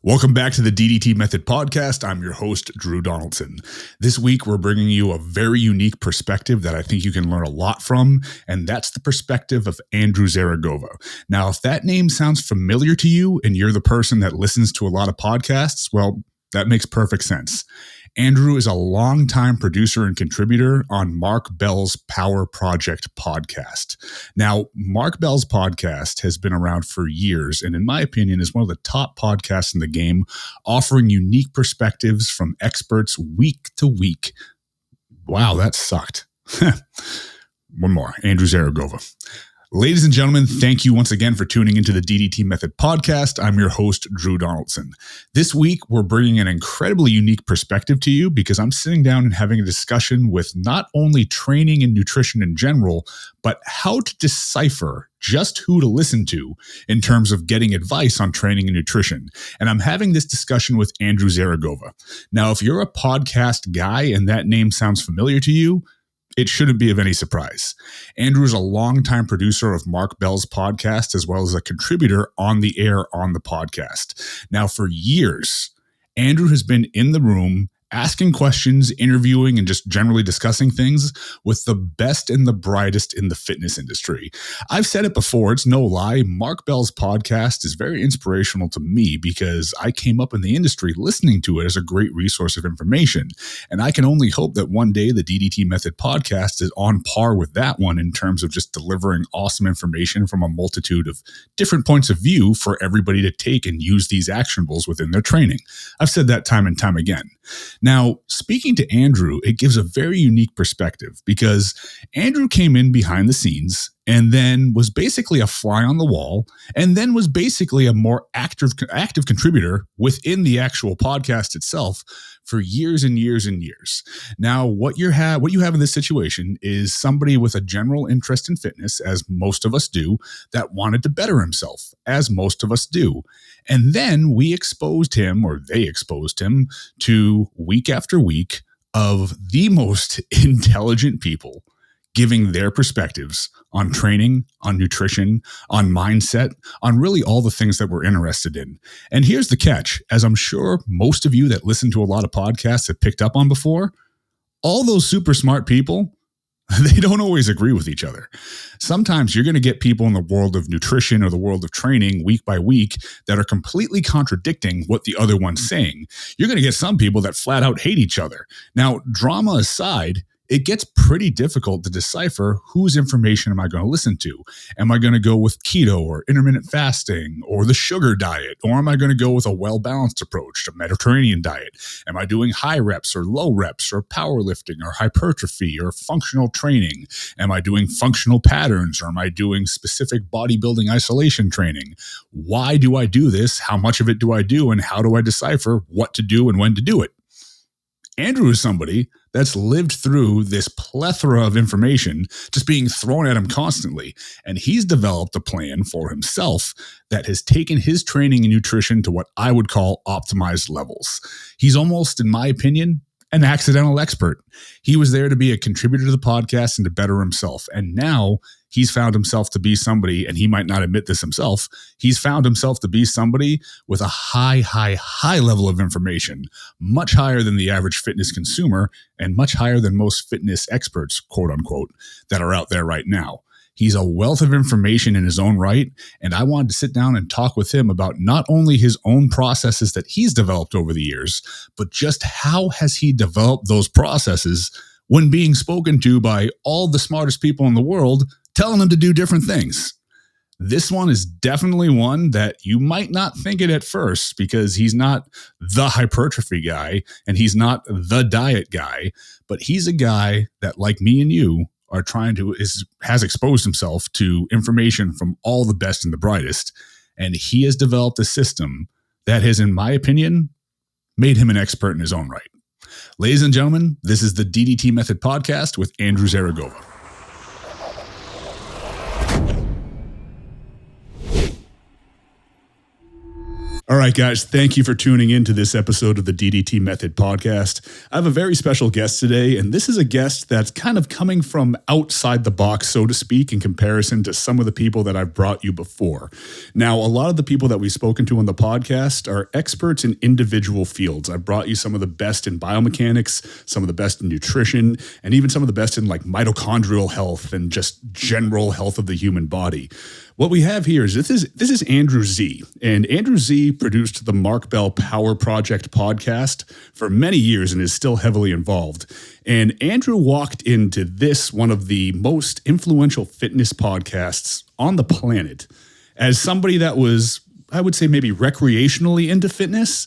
Welcome back to the DDT Method Podcast. I'm your host, Drew Donaldson. This week, we're bringing you a very unique perspective that I think you can learn a lot from, and that's the perspective of Andrew Zaragoza. Now, if that name sounds familiar to you and you're the person that listens to a lot of podcasts, well, that makes perfect sense. Andrew is a longtime producer and contributor on Mark Bell's Power Project podcast. Now, Mark Bell's podcast has been around for years, and in my opinion, is one of the top podcasts in the game, offering unique perspectives from experts week to week. Wow, that sucked. One more, Andrew Zaragoza. Ladies and gentlemen, thank you once again for tuning into the DDT Method Podcast. I'm your host, Drew Donaldson. This week, we're bringing an incredibly unique perspective to you because I'm sitting down and having a discussion with not only training and nutrition in general, but how to decipher just who to listen to in terms of getting advice on training and nutrition. And I'm having this discussion with Andrew Zaragoza. Now, if you're a podcast guy and that name sounds familiar to you, it shouldn't be of any surprise. Andrew is a longtime producer of Mark Bell's podcast, as well as a contributor on the air on the podcast. Now, for years, Andrew has been in the room asking questions, interviewing, and just generally discussing things with the best and the brightest in the fitness industry. I've said it before, it's no lie. Mark Bell's podcast is very inspirational to me because I came up in the industry listening to it as a great resource of information. And I can only hope that one day the DDT Method podcast is on par with that one in terms of just delivering awesome information from a multitude of different points of view for everybody to take and use these actionables within their training. I've said that time and time again. Now, speaking to Andrew, it gives a very unique perspective because Andrew came in behind the scenes and then was basically a fly on the wall and then was basically a more active contributor within the actual podcast itself for years and years and years. Now, what you have in this situation is somebody with a general interest in fitness, as most of us do, that wanted to better himself, as most of us do. And then they exposed him to week after week of the most intelligent people giving their perspectives on training, on nutrition, on mindset, on really all the things that we're interested in. And here's the catch, as I'm sure most of you that listen to a lot of podcasts have picked up on before, all those super smart people, they don't always agree with each other. Sometimes you're going to get people in the world of nutrition or the world of training week by week that are completely contradicting what the other one's saying. You're going to get some people that flat out hate each other. Now, drama aside, it gets pretty difficult to decipher whose information am I going to listen to. Am I going to go with keto or intermittent fasting or the sugar diet? Or am I going to go with a well-balanced approach to Mediterranean diet? Am I doing high reps or low reps or powerlifting or hypertrophy or functional training? Am I doing functional patterns or am I doing specific bodybuilding isolation training? Why do I do this? How much of it do I do? And how do I decipher what to do and when to do it? Andrew is somebody that's lived through this plethora of information just being thrown at him constantly. And he's developed a plan for himself that has taken his training and nutrition to what I would call optimized levels. He's almost, in my opinion, an accidental expert. He was there to be a contributor to the podcast and to better himself. And now he's found himself to be somebody, and he might not admit this himself, he's found himself to be somebody with a high level of information, much higher than the average fitness consumer and much higher than most fitness experts, quote unquote, that are out there right now. He's a wealth of information in his own right, and I wanted to sit down and talk with him about not only his own processes that he's developed over the years, but just how has he developed those processes when being spoken to by all the smartest people in the world telling him to do different things. This one is definitely one that you might not think it at first because he's not the hypertrophy guy and he's not the diet guy, but he's a guy that, like me and you, are has exposed himself to information from all the best and the brightest. And he has developed a system that has, in my opinion, made him an expert in his own right. Ladies and gentlemen, this is the DDT Method Podcast with Andrew Zaragoza. All right, guys, thank you for tuning in to this episode of the DDT Method podcast. I have a very special guest today, and this is a guest that's kind of coming from outside the box, so to speak, in comparison to some of the people that I've brought you before. Now, a lot of the people that we've spoken to on the podcast are experts in individual fields. I've brought you some of the best in biomechanics, some of the best in nutrition, and even some of the best in like mitochondrial health and just general health of the human body. What we have here is this is Andrew Z. And Andrew Z produced the Mark Bell Power Project podcast for many years and is still heavily involved. And Andrew walked into this, one of the most influential fitness podcasts on the planet, as somebody that was, I would say, maybe recreationally into fitness.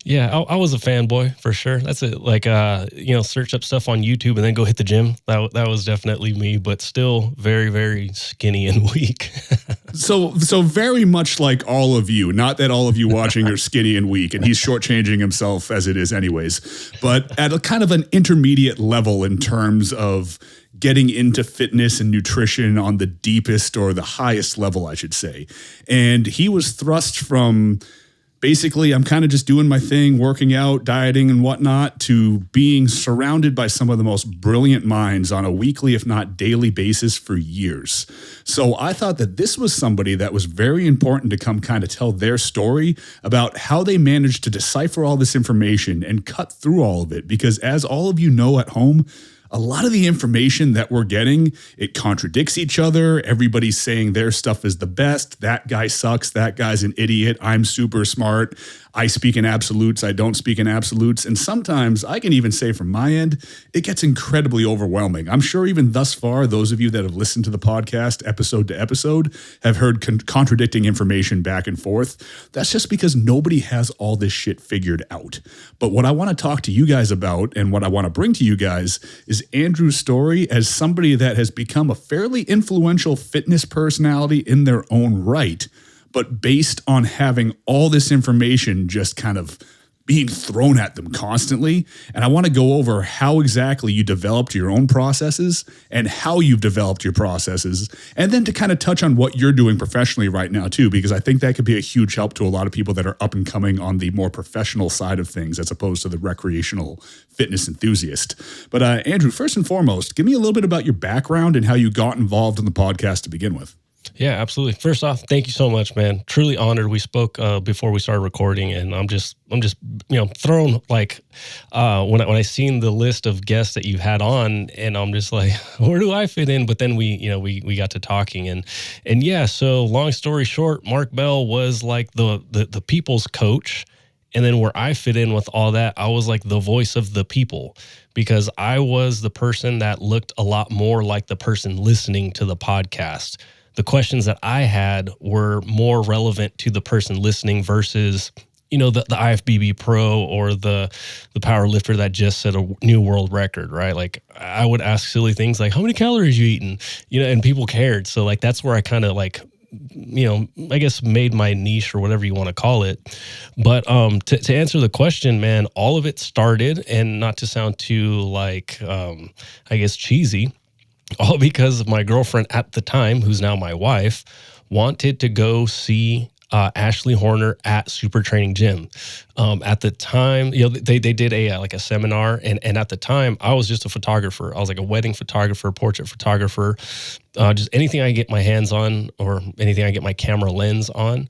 Yeah, I was a fanboy for sure. That's it. Like, search up stuff on YouTube and then go hit the gym. That was definitely me, but still very, very skinny and weak. So very much like all of you. Not that all of you watching are skinny and weak, and he's shortchanging himself as it is anyways. But at a kind of an intermediate level in terms of getting into fitness and nutrition on the deepest or the highest level, I should say. And he was thrust from basically, I'm kind of just doing my thing, working out, dieting and whatnot, to being surrounded by some of the most brilliant minds on a weekly, if not daily basis for years. So I thought that this was somebody that was very important to come kind of tell their story about how they managed to decipher all this information and cut through all of it. Because as all of you know at home, a lot of the information that we're getting, it contradicts each other. Everybody's saying their stuff is the best. That guy sucks. That guy's an idiot. I'm super smart. I speak in absolutes. I don't speak in absolutes. And sometimes I can even say from my end, it gets incredibly overwhelming. I'm sure even thus far, those of you that have listened to the podcast episode to episode have heard contradicting information back and forth. That's just because nobody has all this shit figured out. But what I want to talk to you guys about and what I want to bring to you guys is Andrew's story as somebody that has become a fairly influential fitness personality in their own right, but based on having all this information just kind of being thrown at them constantly. And I want to go over how exactly you developed your own processes and how you've developed your processes, and then to kind of touch on what you're doing professionally right now too, because I think that could be a huge help to a lot of people that are up and coming on the more professional side of things as opposed to the recreational fitness enthusiast. But Andrew, first and foremost, give me a little bit about your background and how you got involved in the podcast to begin with. Yeah, absolutely. First off, thank you so much, man. Truly honored. We spoke before we started recording, and I'm just thrown like when I seen the list of guests that you had on, and I'm just like, where do I fit in? But then we got to talking, and yeah. So long story short, Mark Bell was like the people's coach, and then where I fit in with all that, I was like the voice of the people, because I was the person that looked a lot more like the person listening to the podcast. The questions that I had were more relevant to the person listening versus, the IFBB pro or the power lifter that just set a new world record, right? Like I would ask silly things like, how many calories you eating? And people cared. So like, that's where I kind of like, I guess made my niche or whatever you want to call it. But to answer the question, man, all of it started, and not to sound too like, I guess cheesy, all because of my girlfriend at the time, who's now my wife, wanted to go see Ashley Horner at Super Training Gym. At the time, they did a seminar, and at the time, I was just a photographer. I was like a wedding photographer, portrait photographer, just anything I get my hands on or anything I get my camera lens on,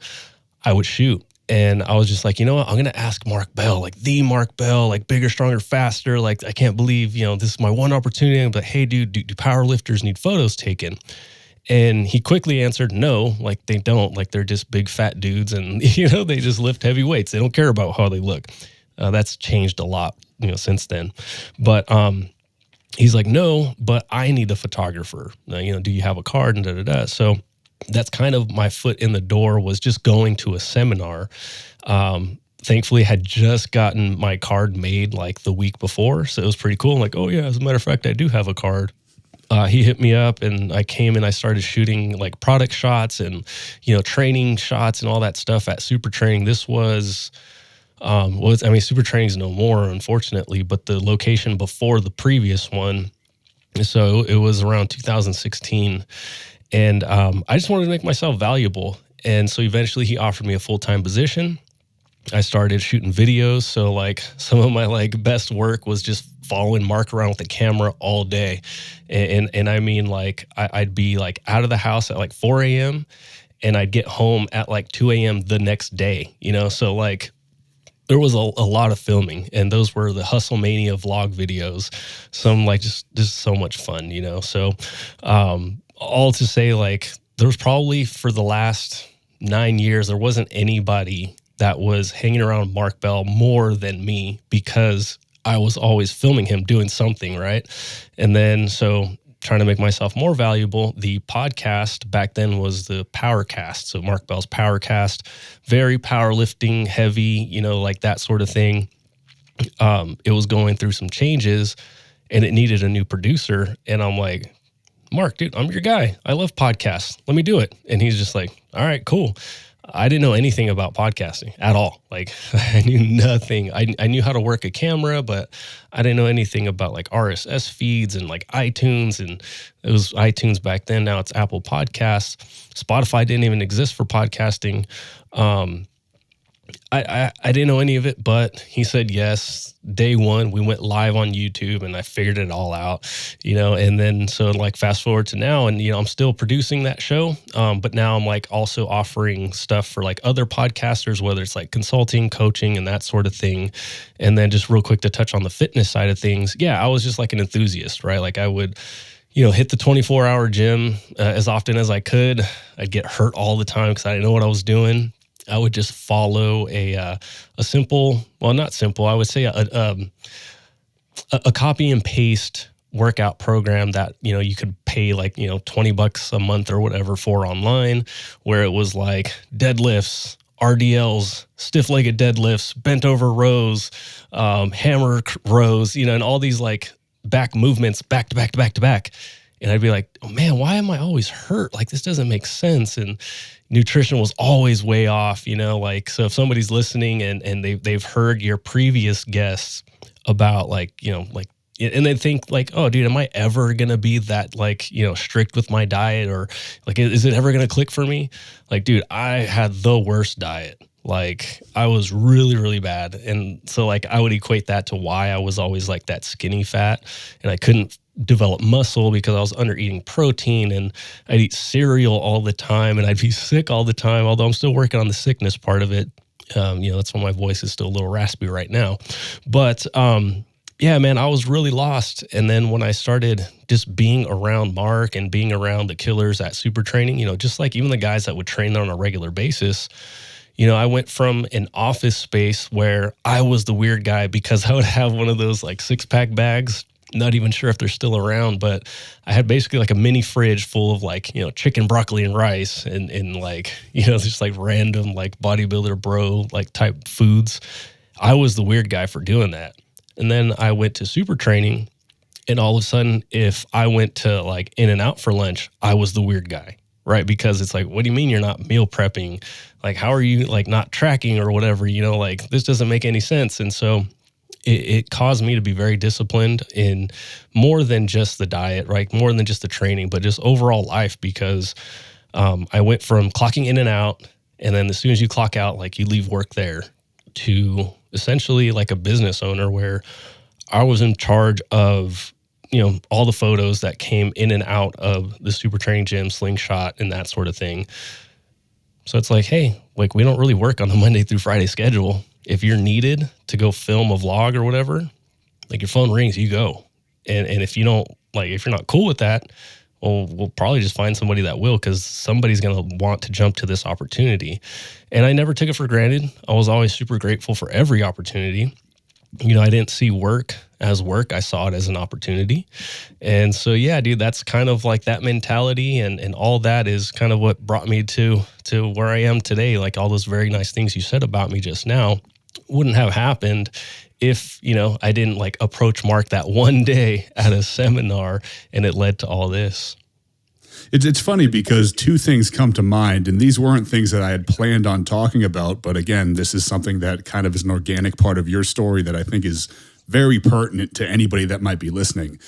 I would shoot. And I was just like, you know what? I'm going to ask Mark Bell, like the Mark Bell, like bigger, stronger, faster. Like, I can't believe, this is my one opportunity. I'm like, hey, dude, do power lifters need photos taken? And he quickly answered, no, like they don't. Like they're just big fat dudes, and, they just lift heavy weights. They don't care about how they look. That's changed a lot, since then. But he's like, no, but I need a photographer. Do you have a card? And So that's kind of my foot in the door, was just going to a seminar. Thankfully, had just gotten my card made like the week before. So it was pretty cool. I'm like, oh yeah, as a matter of fact, I do have a card. He hit me up, and I came and I started shooting like product shots and, training shots and all that stuff at Super Training. This was, Super Training's no more, unfortunately, but the location before the previous one. So it was around 2016. And I just wanted to make myself valuable. And so eventually he offered me a full-time position. I started shooting videos. So like some of my like best work was just following Mark around with the camera all day. And I mean, like I'd be like out of the house at like 4 a.m. and I'd get home at like 2 a.m. the next day, you know? So like there was a lot of filming, and those were the Hustle Mania vlog videos. Some like just so much fun, you know? So all to say, like there was probably for the last 9 years, there wasn't anybody that was hanging around Mark Bell more than me, because I was always filming him doing something, right? And then so trying to make myself more valuable, the podcast back then was the Powercast. So Mark Bell's Powercast, very powerlifting heavy, you know, like that sort of thing. It was going through some changes and it needed a new producer. And I'm like, Mark, dude, I'm your guy. I love podcasts. Let me do it. And he's just like, all right, cool. I didn't know anything about podcasting at all. Like I knew nothing. I knew how to work a camera, but I didn't know anything about like RSS feeds and like iTunes. And it was iTunes back then. Now it's Apple Podcasts. Spotify didn't even exist for podcasting. I didn't know any of it, but he said yes. Day one, we went live on YouTube and I figured it all out, you know, and then so like fast forward to now, and, you know, I'm still producing that show. But now I'm like also offering stuff for like other podcasters, whether it's like consulting, coaching, and that sort of thing. And then just real quick to touch on the fitness side of things. Yeah, I was just like an enthusiast, right? Like I would, you know, hit the 24-hour gym as often as I could. I'd get hurt all the time because I didn't know what I was doing. I would just follow a simple, well, not simple, I would say a copy and paste workout program that, you know, you could pay like, you know, $20 a month or whatever for online, where it was like deadlifts, RDLs, stiff-legged deadlifts, bent over rows, hammer rows, you know, and all these like back movements back to back to back to back. And I'd be like, oh man, why am I always hurt? Like this doesn't make sense. And nutrition was always way off, you know, like, so if somebody's listening and they've heard your previous guests about like, you know, like, and they think like, oh dude, am I ever going to be that like, you know, strict with my diet, or like, is it ever going to click for me? Like, dude, I had the worst diet. Like I was really, really bad. And so like, I would equate that to why I was always like that skinny fat, and I couldn't develop muscle because I was under eating protein, and I'd eat cereal all the time and I'd be sick all the time. Although I'm still working on the sickness part of it. You know, that's why my voice is still a little raspy right now, but, yeah, man, I was really lost. And then when I started just being around Mark and being around the killers at Super Training, you know, just like even the guys that would train there on a regular basis, you know, I went from an office space where I was the weird guy because I would have one of those like 6-pack bags. Not even sure if they're still around, but I had basically like a mini fridge full of like, you know, chicken, broccoli, and rice, and like, you know, just like random like bodybuilder bro like type foods. I was the weird guy for doing that. And then I went to Super Training, and all of a sudden, if I went to like In-N-Out for lunch, I was the weird guy, right? Because it's like, what do you mean you're not meal prepping? Like, how are you like not tracking or whatever, you know, like this doesn't make any sense. And so it caused me to be very disciplined in more than just the diet, right? More than just the training, but just overall life, because I went from clocking in and out, and then as soon as you clock out, like you leave work there, to essentially like a business owner where I was in charge of, you know, all the photos that came in and out of the Super Training gym, Slingshot, and that sort of thing. So it's like, hey, like we don't really work on the Monday through Friday schedule. If you're needed to go film a vlog or whatever, like your phone rings, you go. And if you don't, like, if you're not cool with that, well, we'll probably just find somebody that will, because somebody's going to want to jump to this opportunity. And I never took it for granted. I was always super grateful for every opportunity. You know, I didn't see work as work. I saw it as an opportunity. And so, yeah, dude, that's kind of like that mentality, and all that is kind of what brought me to where I am today. Like all those very nice things you said about me just now wouldn't have happened if, you know, I didn't like approach Mark that one day at a seminar, and it led to all this. It's funny because two things come to mind, and these weren't things that I had planned on talking about. But again, this is something that kind of is an organic part of your story that I think is very pertinent to anybody that might be listening.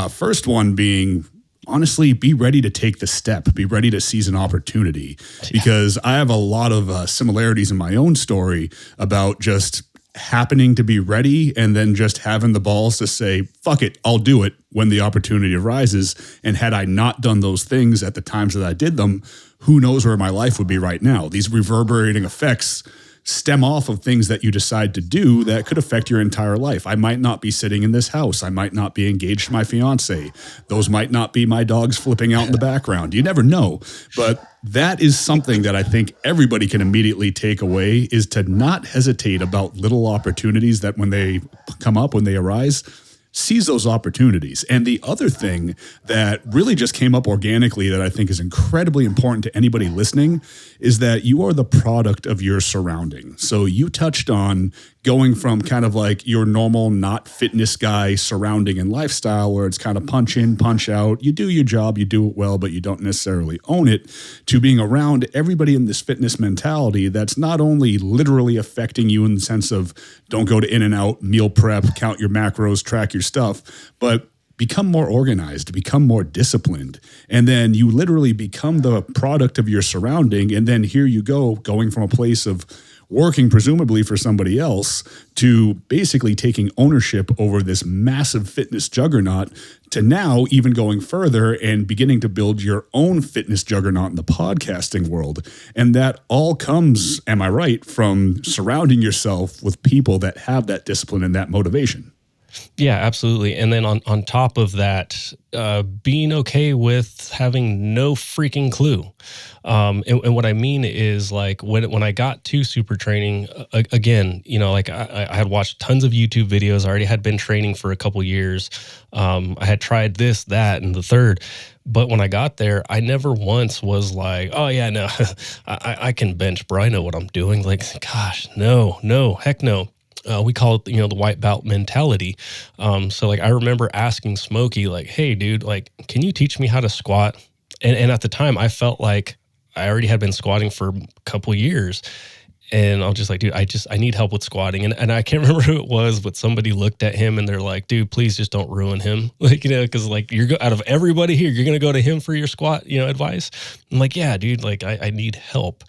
First one being, honestly, be ready to take the step, be ready to seize an opportunity, because I have a lot of similarities in my own story about just happening to be ready and then just having the balls to say, fuck it, I'll do it when the opportunity arises. And had I not done those things at the times that I did them, who knows where my life would be right now. These reverberating effects stem off of things that you decide to do that could affect your entire life. I might not be sitting in this house. I might not be engaged to my fiance. Those might not be my dogs flipping out in the background. You never know. But that is something that I think everybody can immediately take away, is to not hesitate about little opportunities that when they come up, when they arise, seize those opportunities. And the other thing that really just came up organically that I think is incredibly important to anybody listening is that you are the product of your surroundings. So you touched on going from kind of like your normal, not fitness guy surrounding and lifestyle where it's kind of punch in, punch out. You do your job, you do it well, but you don't necessarily own it, to being around everybody in this fitness mentality that's not only literally affecting you in the sense of don't go to In-N-Out, meal prep, count your macros, track your stuff, but become more organized, become more disciplined. And then you literally become the product of your surrounding. And then here you go, going from a place of working presumably for somebody else to basically taking ownership over this massive fitness juggernaut, to now even going further and beginning to build your own fitness juggernaut in the podcasting world. And that all comes, am I right, from surrounding yourself with people that have that discipline and that motivation. Yeah, absolutely. And then on top of that, being okay with having no freaking clue. And what I mean is, like, when I got to super training, again, you know, like I had watched tons of YouTube videos. I already had been training for a couple years. I had tried this, that, and the third. But when I got there, I never once was like, oh yeah, no, I can bench, bro. I know what I'm doing. Like, gosh, no, heck no. We call it, the white belt mentality. So like, I remember asking Smokey, like, hey dude, like, can you teach me how to squat? And at the time I felt like I already had been squatting for a couple years. And I was just like, dude, I need help with squatting. And I can't remember who it was, but somebody looked at him and they're like, dude, please just don't ruin him. Like, cause like out of everybody here, you're going to go to him for your squat, advice. I'm like, yeah, dude, like I need help.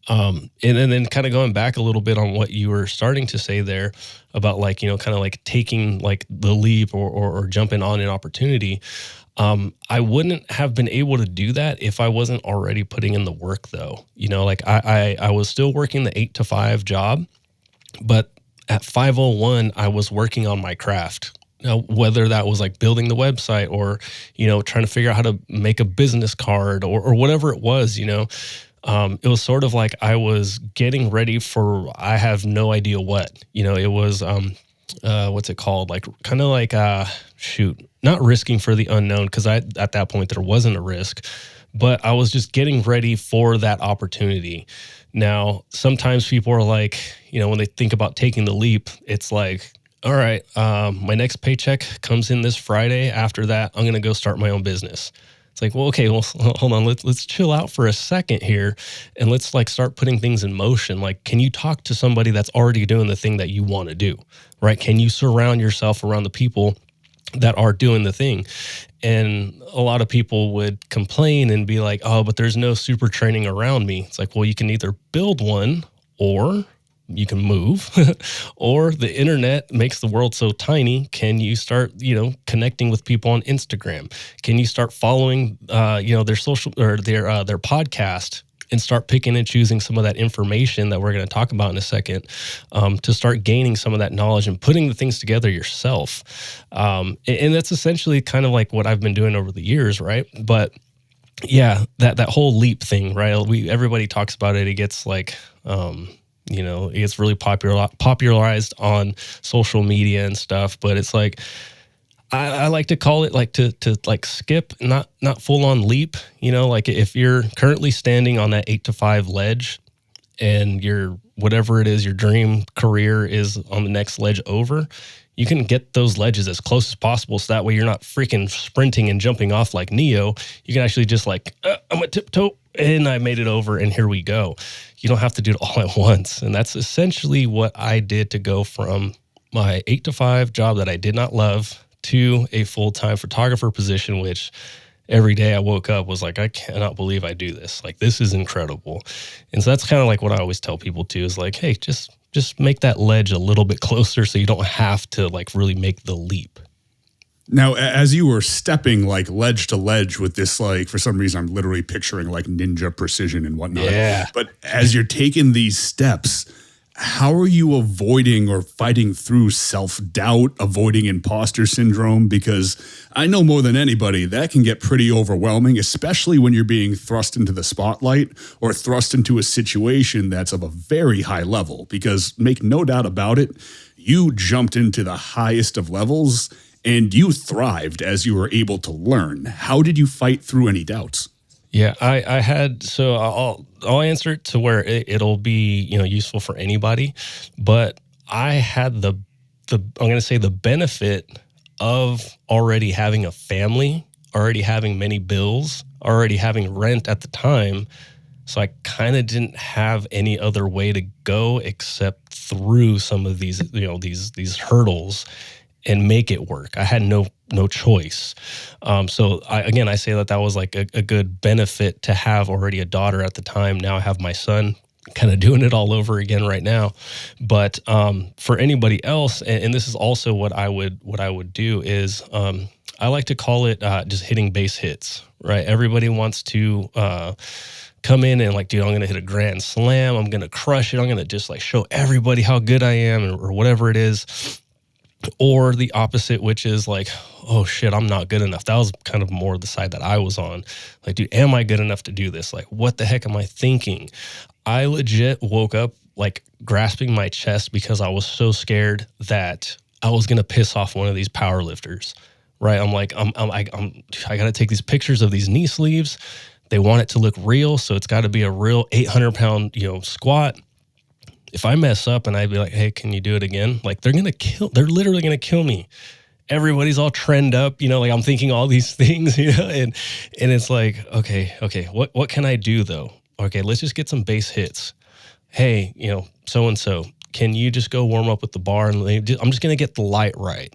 And then kind of going back a little bit on what you were starting to say there about, like, kind of like taking like the leap or jumping on an opportunity. I wouldn't have been able to do that if I wasn't already putting in the work though. Like I was still working the 8 to 5 job, but at 5:01, I was working on my craft. Now, whether that was like building the website or, trying to figure out how to make a business card or whatever it was, it was sort of like I was getting ready for, I have no idea what, it was, what's it called? Like, kind of like, not risking for the unknown. Cause at that point there wasn't a risk, but I was just getting ready for that opportunity. Now, sometimes people are like, when they think about taking the leap, it's like, all right, my next paycheck comes in this Friday. After that, I'm going to go start my own business. It's like, well, okay, well, hold on. Let's chill out for a second here. And let's like start putting things in motion. Like, can you talk to somebody that's already doing the thing that you want to do, right? Can you surround yourself around the people that are doing the thing? And a lot of people would complain and be like, oh, but there's no super training around me. It's like, well, you can either build one or you can move, or the internet makes the world so tiny. Can you start, connecting with people on Instagram? Can you start following, their social or their podcast and start picking and choosing some of that information that we're going to talk about in a second, to start gaining some of that knowledge and putting the things together yourself. And that's essentially kind of like what I've been doing over the years. Right. But yeah, that whole leap thing, right? Everybody talks about it. It gets like, it gets really popularized on social media and stuff, but it's like, I like to call it like to like skip, not full on leap. Like if you're currently standing on that 8 to 5 ledge and whatever it is, your dream career is on the next ledge over, you can get those ledges as close as possible. So that way you're not freaking sprinting and jumping off like Neo. You can actually just like, I'm a tiptoe and I made it over and here we go. You don't have to do it all at once. And that's essentially what I did to go from my 8 to 5 job that I did not love to a full-time photographer position, which every day I woke up was like, I cannot believe I do this. Like, this is incredible. And so that's kind of like what I always tell people too, is like, hey, just make that ledge a little bit closer so you don't have to like really make the leap. Now, as you were stepping like ledge to ledge with this, like, for some reason, I'm literally picturing like ninja precision and whatnot. Yeah. But as you're taking these steps, how are you avoiding or fighting through self-doubt, avoiding imposter syndrome? Because I know more than anybody, that can get pretty overwhelming, especially when you're being thrust into the spotlight or thrust into a situation that's of a very high level. Because make no doubt about it, you jumped into the highest of levels and you thrived as you were able to learn. How did you fight through any doubts? Yeah, I had, so I'll answer it to where it'll be, useful for anybody, but I had I'm going to say the benefit of already having a family, already having many bills, already having rent at the time. So I kind of didn't have any other way to go except through some of these, these hurdles and make it work. I had no choice. So I say that was like a good benefit to have already a daughter at the time. Now I have my son, kind of doing it all over again right now. But for anybody else, and this is also what I would do is I like to call it just hitting base hits, right? Everybody wants to come in and like, dude, I'm going to hit a grand slam. I'm going to crush it. I'm going to just like show everybody how good I am or whatever it is. Or the opposite, which is like, oh shit, I'm not good enough. That was kind of more the side that I was on. Like, dude, am I good enough to do this? Like, what the heck am I thinking? I legit woke up like grasping my chest because I was so scared that I was going to piss off one of these power lifters, right? I'm like, I got to take these pictures of these knee sleeves. They want it to look real. So it's got to be a real 800-pound, squat. If I mess up and I'd be like, hey, can you do it again? Like they're literally going to kill me. Everybody's all trend up, like I'm thinking all these things, and it's like, okay, what can I do though? Okay, let's just get some base hits. Hey, so-and-so, can you just go warm up with the bar? And I'm just going to get the light right.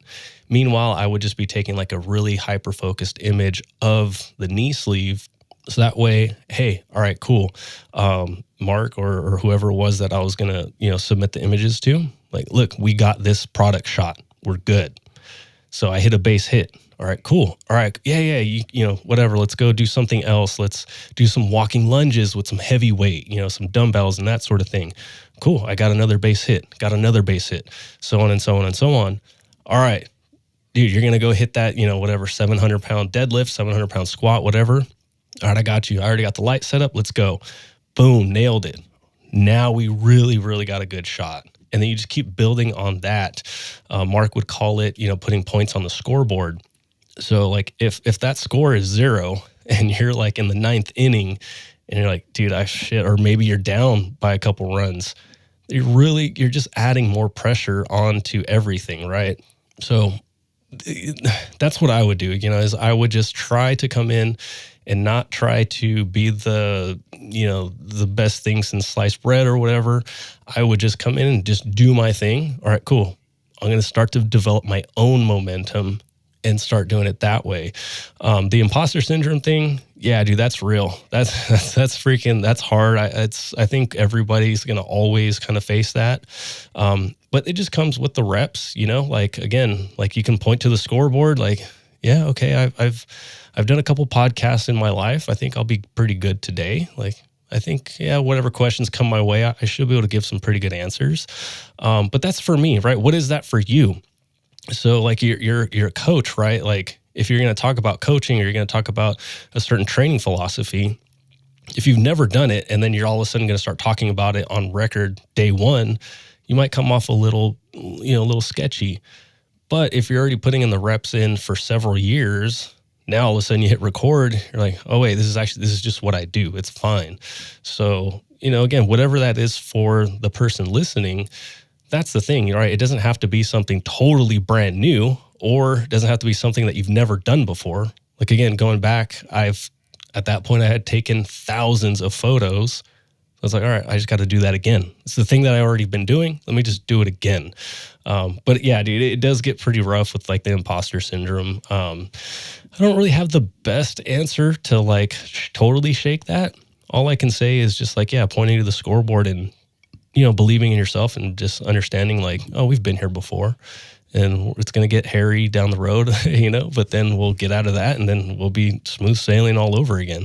Meanwhile, I would just be taking like a really hyper-focused image of the knee sleeve. So that way, hey, all right, cool. Mark or whoever it was that I was going to, submit the images to, like, look, we got this product shot. We're good. So I hit a base hit. All right, cool. All right. Yeah. Whatever. Let's go do something else. Let's do some walking lunges with some heavy weight, some dumbbells and that sort of thing. Cool. I got another base hit, so on and so on and so on. All right, dude, you're going to go hit that, whatever, 700-pound deadlift, 700-pound squat, whatever. All right, I got you. I already got the light set up. Let's go. Boom, nailed it. Now we really, really got a good shot. And then you just keep building on that. Mark would call it, putting points on the scoreboard. So like if that score is 0 and you're like in the 9th inning and you're like, dude, or maybe you're down by a couple runs, you're just adding more pressure onto everything, right? So that's what I would do, is I would just try to come in and not try to be the best thing since sliced bread or whatever. I would just come in and just do my thing. All right, cool. I'm going to start to develop my own momentum and start doing it that way. The imposter syndrome thing, yeah, dude, that's real. That's freaking, that's hard. I think everybody's going to always kind of face that. But it just comes with the reps, like, again, like you can point to the scoreboard, like, yeah, okay, I've done a couple podcasts in my life. I think I'll be pretty good today. Like, I think, yeah, whatever questions come my way, I should be able to give some pretty good answers. But that's for me, right? What is that for you? So like you're a coach, right? Like if you're going to talk about coaching or you're going to talk about a certain training philosophy, if you've never done it and then you're all of a sudden going to start talking about it on record day one, you might come off a little sketchy. But if you're already putting in the reps in for several years, now all of a sudden you hit record, you're like, oh wait, this is just what I do. It's fine. So, again, whatever that is for the person listening, that's the thing, right? It doesn't have to be something totally brand new, or it doesn't have to be something that you've never done before. Like, again, going back, at that point I had taken thousands of photos. was like, all right, I just got to do that again. It's the thing that I already been doing. Let me just do it again. But yeah, dude, it does get pretty rough with like the imposter syndrome. I don't really have the best answer to like totally shake that. All I can say is just like, yeah, pointing to the scoreboard and, believing in yourself and just understanding like, oh, we've been here before and it's going to get hairy down the road, but then we'll get out of that and then we'll be smooth sailing all over again.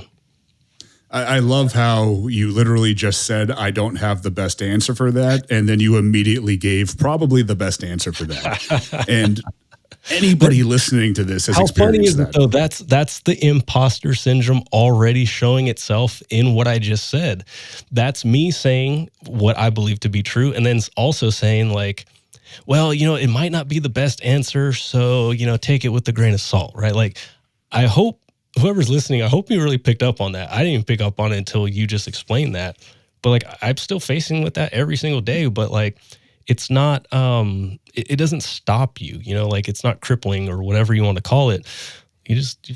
I love how you literally just said, I don't have the best answer for that. And then you immediately gave probably the best answer for that. And anybody listening to this has experienced that. How funny is it, though? That's the imposter syndrome already showing itself in what I just said. That's me saying what I believe to be true. And then also saying like, well, it might not be the best answer. So, take it with a grain of salt, right? Like, I hope whoever's listening, I hope you really picked up on that. I didn't even pick up on it until you just explained that. But like, I'm still facing with that every single day, but like, it's not, it doesn't stop you, like it's not crippling or whatever you want to call it. You just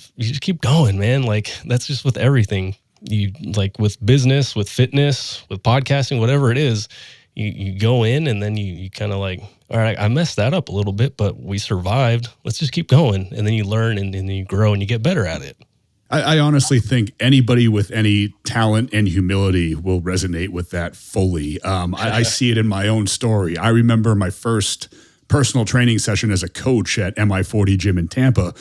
keep going, man. Like that's just with everything. You like with business, with fitness, with podcasting, whatever it is, you go in and then you kind of like, all right, I messed that up a little bit, but we survived. Let's just keep going. And then you learn and then you grow and you get better at it. I honestly think anybody with any talent and humility will resonate with that fully. I see it in my own story. I remember my first personal training session as a coach at MI40 Gym in Tampa.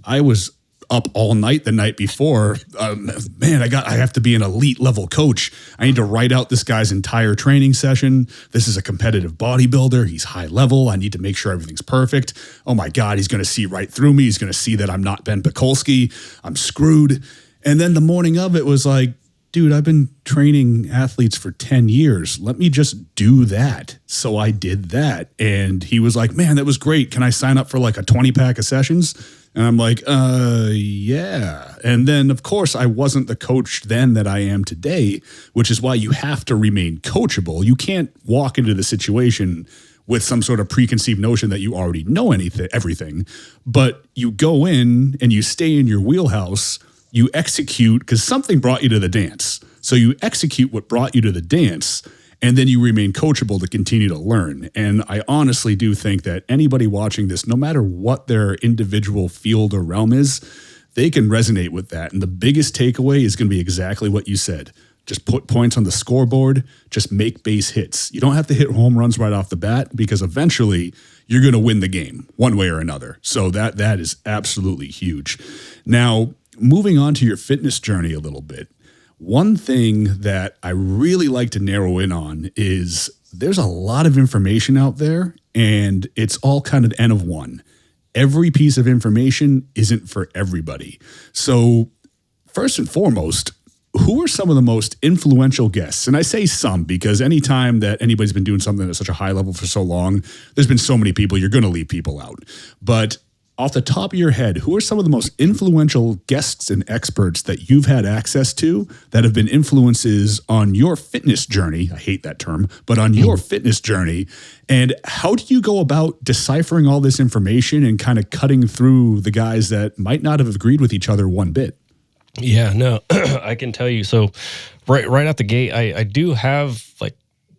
I was up all night the night before. Man, I have to be an elite level coach. I need to write out this guy's entire training session. This is a competitive bodybuilder. He's high level. I need to make sure everything's perfect. Oh my God, he's going to see right through me. He's going to see that I'm not Ben Pekulski. I'm screwed. And then the morning of it was like, dude, I've been training athletes for 10 years. Let me just do that. So I did that. And he was like, man, that was great. Can I sign up for like a 20 pack of sessions? And I'm like, yeah. And then, of course, I wasn't the coach then that I am today, which is why you have to remain coachable. You can't walk into the situation with some sort of preconceived notion that you already know everything. But you go in and you stay in your wheelhouse. You execute because something brought you to the dance. So you execute what brought you to the dance. And then you remain coachable to continue to learn. And I honestly do think that anybody watching this, no matter what their individual field or realm is, they can resonate with that. And the biggest takeaway is going to be exactly what you said. Just put points on the scoreboard, just make base hits. You don't have to hit home runs right off the bat because eventually you're going to win the game one way or another. So that is absolutely huge. Now, moving on to your fitness journey a little bit. One thing that I really like to narrow in on is there's a lot of information out there and it's all kind of N of one. Every piece of information isn't for everybody. So first and foremost, who are some of the most influential guests? And I say some because anytime that anybody's been doing something at such a high level for so long, there's been so many people, you're going to leave people out. But off the top of your head, who are some of the most influential guests and experts that you've had access to that have been influences on your fitness journey? I hate that term, but on your fitness journey. And how do you go about deciphering all this information and kind of cutting through the guys that might not have agreed with each other one bit? Yeah, no, I can tell you. So right out the gate, I do have like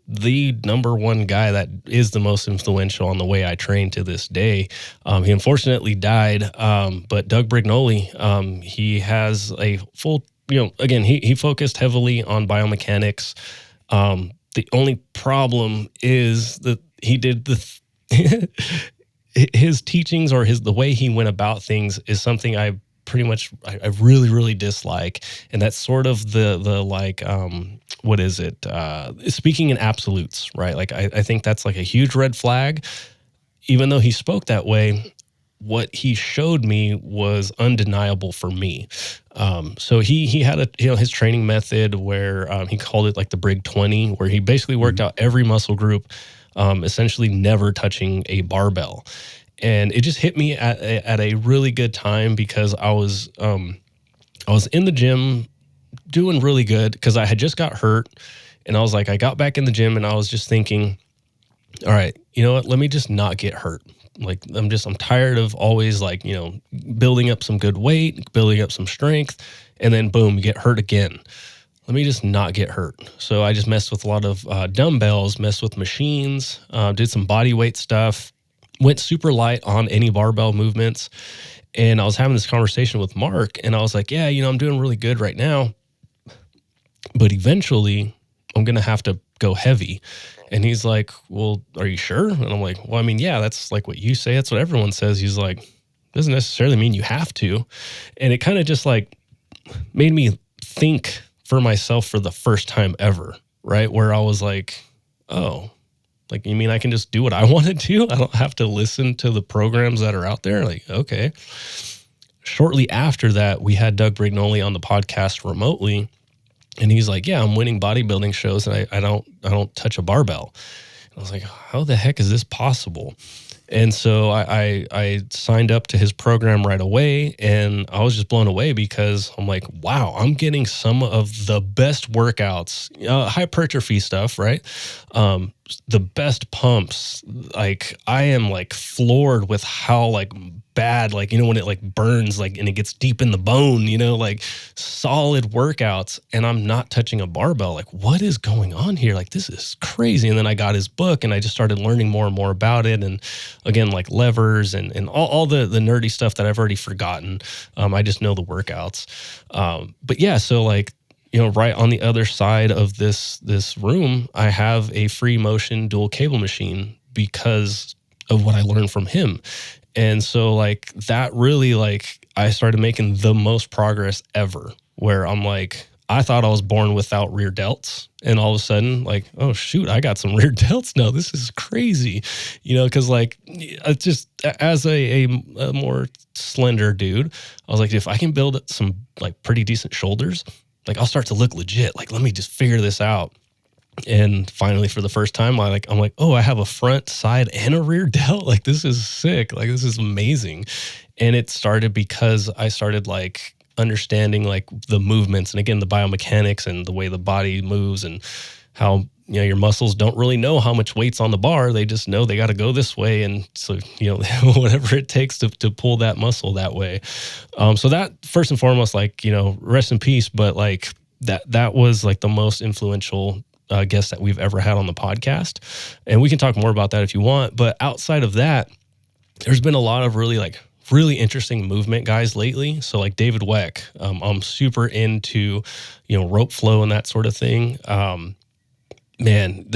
the number one guy that is the most influential on the way I train to this day. He unfortunately died, but Doug Brignoli, he has a full, again, he focused heavily on biomechanics. The only problem is that he did his teachings or the way he went about things is something I really, really dislike. And that's sort of the like, what is it? Speaking in absolutes, right? Like, I think that's like a huge red flag. Even though he spoke that way, what he showed me was undeniable for me. So he had his training method where he called it like the Brig 20, where he basically worked out every muscle group, essentially never touching a barbell. And it just hit me at a really good time because I was in the gym doing really good because I had just got hurt. And I was like, I got back in the gym and I was just thinking, all right, you know what? Let me just not get hurt. Like, I'm tired of always like, building up some good weight, building up some strength, and then boom, you get hurt again. let me just not get hurt. So I just messed with a lot of dumbbells, messed with machines, did some body weight stuff, went super light on any barbell movements. And I was having this conversation with Mark, and I was like, yeah, I'm doing really good right now, but eventually I'm going to have to go heavy. And he's like, well, are you sure? And I'm like, well, I mean, yeah, that's like what you say. That's what everyone says. He's like, doesn't necessarily mean you have to. And it kind of just like made me think for myself for the first time ever, right? Where I was like, oh, like, you mean I can just do what I want to do? I don't have to listen to the programs that are out there? Like, okay. Shortly after that, we had Doug Brignoli on the podcast remotely. And he's like, yeah, I'm winning bodybuilding shows and I don't touch a barbell. And I was like, how the heck is this possible? And so I signed up to his program right away, and I was just blown away because I'm like, wow, I'm getting some of the best workouts, hypertrophy stuff, right? The best pumps. Like, I am like floored with how like bad, like, when it like burns, like, and it gets deep in the bone, like solid workouts, and I'm not touching a barbell. Like, what is going on here? Like, this is crazy. And then I got his book and I just started learning more and more about it. And again, like levers and all the nerdy stuff that I've already forgotten. I just know the workouts. But yeah, so like, right on the other side of this room, I have a free motion dual cable machine because of what I learned from him. And so like that really, like, I started making the most progress ever, where I'm like, I thought I was born without rear delts. And all of a sudden, like, oh shoot, I got some rear delts now. This is crazy, because like, it's just as a more slender dude, I was like, if I can build some like pretty decent shoulders, like I'll start to look legit. Like, let me just figure this out. And finally, for the first time, I'm like, oh, I have a front, side, and a rear delt. Like, this is sick. Like, this is amazing. And it started because I started like understanding like the movements and again, the biomechanics and the way the body moves and how, your muscles don't really know how much weight's on the bar. They just know they got to go this way. And so, whatever it takes to pull that muscle that way. So that first and foremost, like, rest in peace. But like that was like the most influential guest that we've ever had on the podcast. And we can talk more about that if you want. But outside of that, there's been a lot of really interesting movement guys lately. So like David Weck, I'm super into, rope flow and that sort of thing. Man,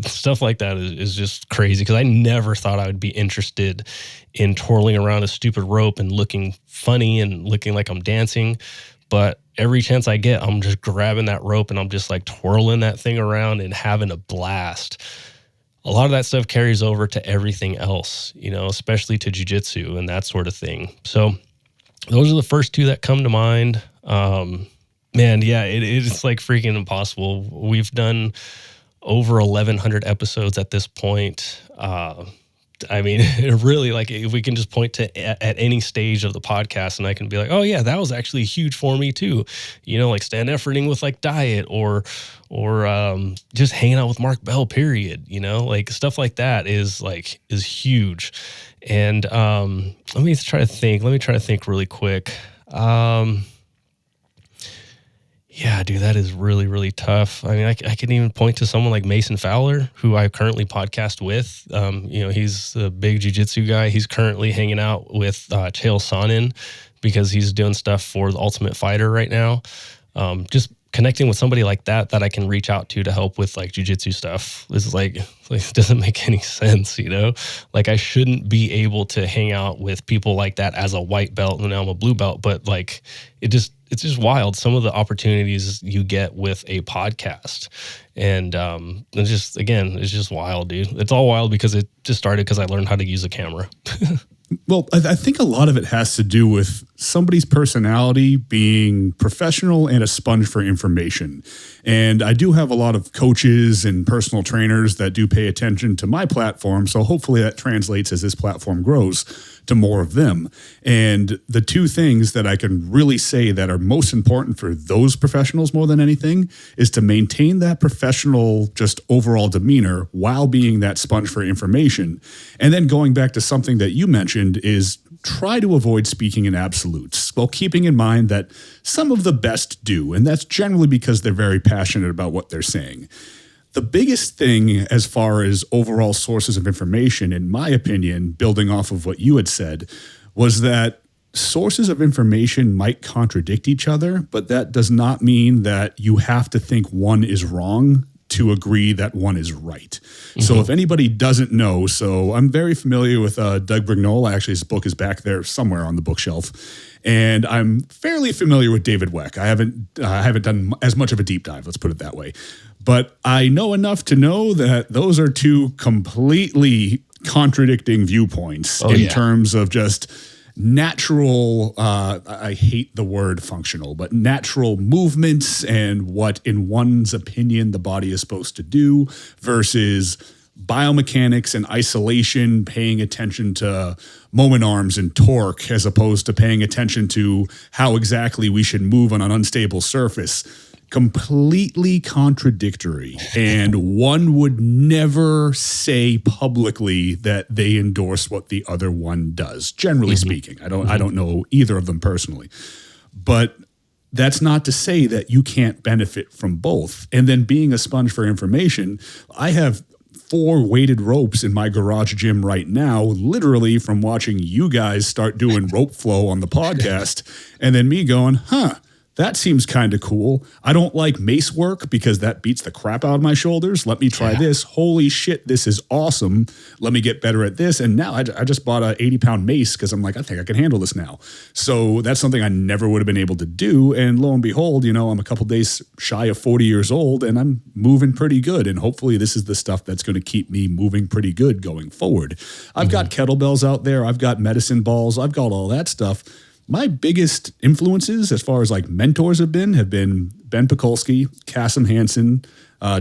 stuff like that is just crazy because I never thought I would be interested in twirling around a stupid rope and looking funny and looking like I'm dancing. But every chance I get, I'm just grabbing that rope and I'm just like twirling that thing around and having a blast. A lot of that stuff carries over to everything else, especially to jiu-jitsu and that sort of thing. So those are the first two that come to mind. Man, yeah, it's like freaking impossible. We've done over 1,100 episodes at this point. I mean, it really, like, if we can just point to at any stage of the podcast and I can be like, oh yeah, that was actually huge for me too. Like stand efforting with like diet or just hanging out with Mark Bell, period. Like stuff like that is huge. And let me try to think really quick. Yeah, dude, that is really, really tough. I mean, I can even point to someone like Mason Fowler, who I currently podcast with. He's a big jiu-jitsu guy. He's currently hanging out with Chael Sonnen because he's doing stuff for the Ultimate Fighter right now. Just connecting with somebody like that I can reach out to help with like jiu-jitsu stuff is like it doesn't make any sense, Like I shouldn't be able to hang out with people like that as a white belt and now I'm a blue belt, but like it's just wild. Some of the opportunities you get with a podcast and it's just wild, dude. It's all wild because it just started because I learned how to use a camera. Well, I think a lot of it has to do with somebody's personality being professional and a sponge for information. And I do have a lot of coaches and personal trainers that do pay attention to my platform. So hopefully that translates as this platform grows to more of them. And the two things that I can really say that are most important for those professionals more than anything is to maintain that professional, just overall demeanor while being that sponge for information. And then going back to something that you mentioned is try to avoid speaking in absolute absolutes, while keeping in mind that some of the best do, and that's generally because they're very passionate about what they're saying. The biggest thing as far as overall sources of information, in my opinion, building off of what you had said, was that sources of information might contradict each other, but that does not mean that you have to think one is wrong to agree that one is right. Mm-hmm. So if anybody doesn't know, so I'm very familiar with Doug Brignol. Actually, his book is back there somewhere on the bookshelf. And I'm fairly familiar with David Weck. I haven't done as much of a deep dive, let's put it that way. But I know enough to know that those are two completely contradicting viewpoints terms of just natural, I hate the word functional, but natural movements and what, in one's opinion, the body is supposed to do versus biomechanics and isolation, paying attention to moment arms and torque as opposed to paying attention to how exactly we should move on an unstable surface. Completely contradictory. And one would never say publicly that they endorse what the other one does, generally speaking. I don't know either of them personally. But that's not to say that you can't benefit from both. And then being a sponge for information, I have 4 weighted ropes in my garage gym right now, literally from watching you guys start doing rope flow on the podcast, and then me going, that seems kind of cool. I don't like mace work because that beats the crap out of my shoulders. Let me try this. Holy shit, this is awesome. Let me get better at this. And now I just bought a 80-pound mace because I'm like, I think I can handle this now. So that's something I never would have been able to do. And lo and behold, I'm a couple days shy of 40 years old and I'm moving pretty good. And hopefully this is the stuff that's going to keep me moving pretty good going forward. I've got kettlebells out there. I've got medicine balls. I've got all that stuff. My biggest influences as far as like mentors have been Ben Pekulski, Kasim Hansen,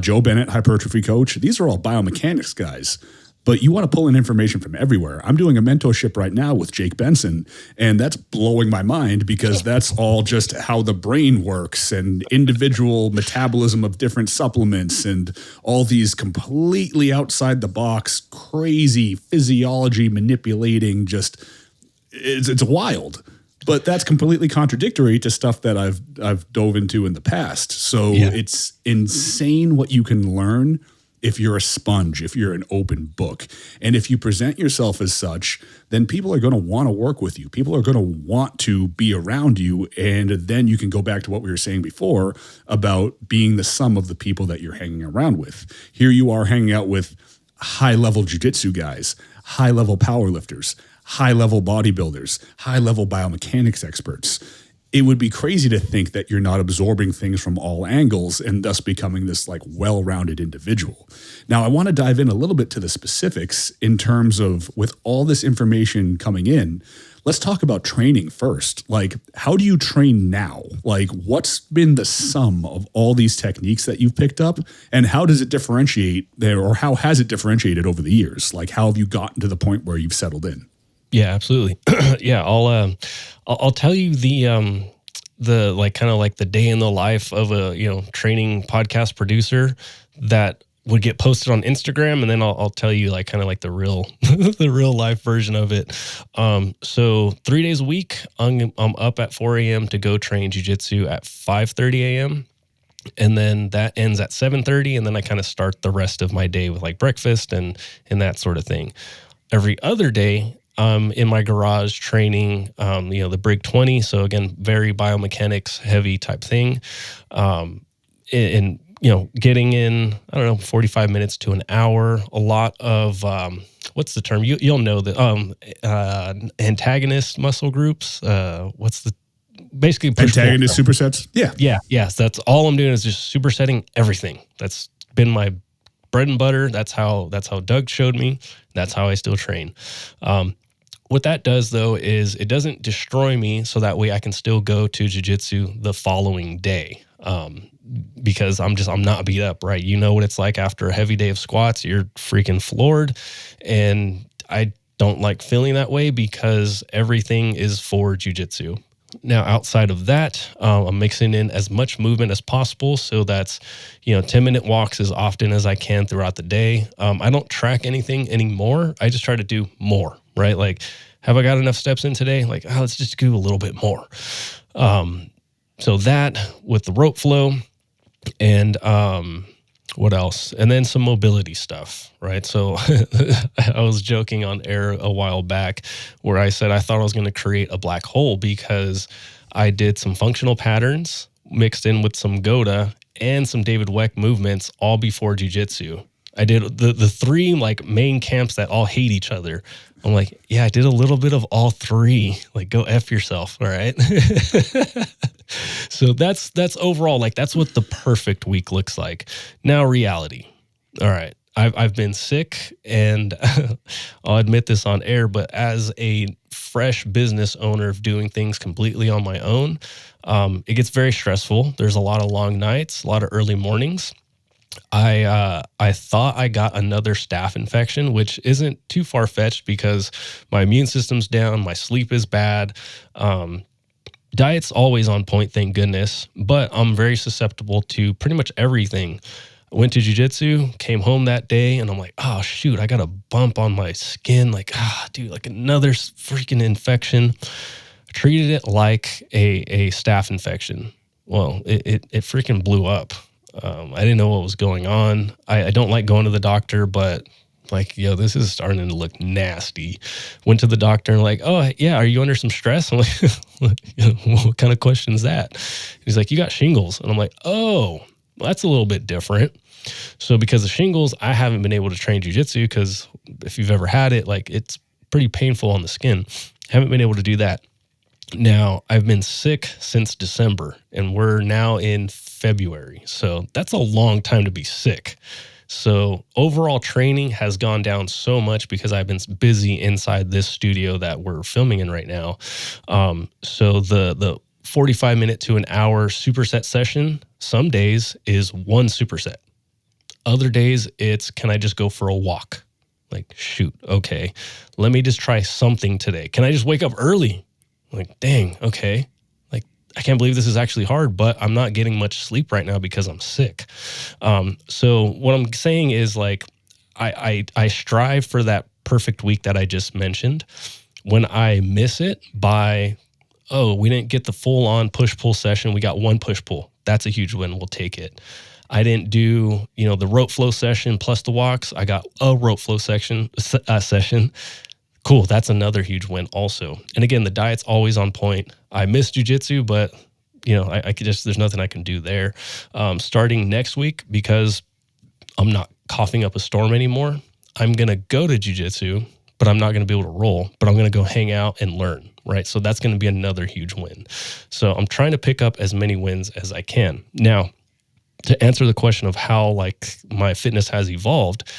Joe Bennett, hypertrophy coach. These are all biomechanics guys, but you want to pull in information from everywhere. I'm doing a mentorship right now with Jake Benson, and that's blowing my mind because that's all just how the brain works and individual metabolism of different supplements and all these completely outside the box, crazy physiology manipulating, it's wild. But that's completely contradictory to stuff that I've dove into in the past. So it's insane what you can learn if you're a sponge, if you're an open book. And if you present yourself as such, then people are going to want to work with you. People are going to want to be around you. And then you can go back to what we were saying before about being the sum of the people that you're hanging around with. Here you are hanging out with high-level jiu-jitsu guys, high-level powerlifters, high-level bodybuilders, high-level biomechanics experts. It would be crazy to think that you're not absorbing things from all angles and thus becoming this like well-rounded individual. Now, I want to dive in a little bit to the specifics in terms of with all this information coming in, let's talk about training first. Like, how do you train now? Like, what's been the sum of all these techniques that you've picked up and how does it differentiate there, or how has it differentiated over the years? Like, how have you gotten to the point where you've settled in? Yeah, absolutely. I'll tell you the like kind of like the day in the life of a training podcast producer that would get posted on Instagram, and then I'll tell you like kind of like the real the real life version of it. So 3 days a week, I'm up at 4 a.m. to go train jiu-jitsu at 5:30 a.m. And then that ends at 7:30, and then I kind of start the rest of my day with like breakfast and that sort of thing. Every other day, in my garage training, the Brig 20. So again, very biomechanics heavy type thing. And getting in, 45 minutes to an hour, a lot of, what's the term? You'll know that, antagonist muscle groups. Basically antagonist supersets? Yeah. Yes. That's all I'm doing is just supersetting everything. That's been my bread and butter. That's how Doug showed me. That's how I still train. What that does though is it doesn't destroy me, so that way I can still go to jiu-jitsu the following day. Because I'm not beat up, right? You know what it's like after a heavy day of squats, you're freaking floored. And I don't like feeling that way because everything is for jiu-jitsu. Now, outside of that, I'm mixing in as much movement as possible. So that's, 10-minute walks as often as I can throughout the day. I don't track anything anymore. I just try to do more right? Like, have I got enough steps in today? Like, let's just do a little bit more. So that with the rope flow and what else? And then some mobility stuff, right? So I was joking on air a while back where I said I thought I was going to create a black hole because I did some functional patterns mixed in with some Goda and some David Weck movements all before jiu-jitsu. I did the three like main camps that all hate each other. I'm like, yeah, I did a little bit of all three. Like, go F yourself, all right? So that's overall, like, that's what the perfect week looks like. Now, reality. All right. I've been sick, and I'll admit this on air, but as a fresh business owner of doing things completely on my own, it gets very stressful. There's a lot of long nights, a lot of early mornings. I thought I got another staph infection, which isn't too far-fetched because my immune system's down, my sleep is bad. Diet's always on point, thank goodness, but I'm very susceptible to pretty much everything. I went to jiu-jitsu, came home that day, and I'm like, oh, shoot, I got a bump on my skin. Like, dude, like another freaking infection. I treated it like a staph infection. Well, it freaking blew up. I didn't know what was going on. I don't like going to the doctor, but like, yo, this is starting to look nasty. Went to the doctor and like, oh, yeah, are you under some stress? I'm like, what kind of question is that? He's like, you got shingles. And I'm like, oh, well, that's a little bit different. So because of shingles, I haven't been able to train jiu-jitsu because if you've ever had it, like it's pretty painful on the skin. Haven't been able to do that. Now, I've been sick since December, and we're now in February. So that's a long time to be sick. So overall training has gone down so much because I've been busy inside this studio that we're filming in right now. So the 45-minute to an hour superset session, some days is one superset. Other days it's, can I just go for a walk? Like, shoot, okay, let me just try something today. Can I just wake up early? Like, dang, okay. Like, I can't believe this is actually hard, but I'm not getting much sleep right now because I'm sick. So what I'm saying is like, I strive for that perfect week that I just mentioned. When I miss it by, oh, we didn't get the full on push-pull session. We got one push-pull. That's a huge win. We'll take it. I didn't do, the rope flow session plus the walks. I got a rope flow session. Cool. That's another huge win also. And again, the diet's always on point. I miss jiu-jitsu, but I could just, there's nothing I can do there. Starting next week, because I'm not coughing up a storm anymore, I'm going to go to jiu-jitsu, but I'm not going to be able to roll, but I'm going to go hang out and learn, right? So that's going to be another huge win. So I'm trying to pick up as many wins as I can. Now, to answer the question of how like my fitness has evolved,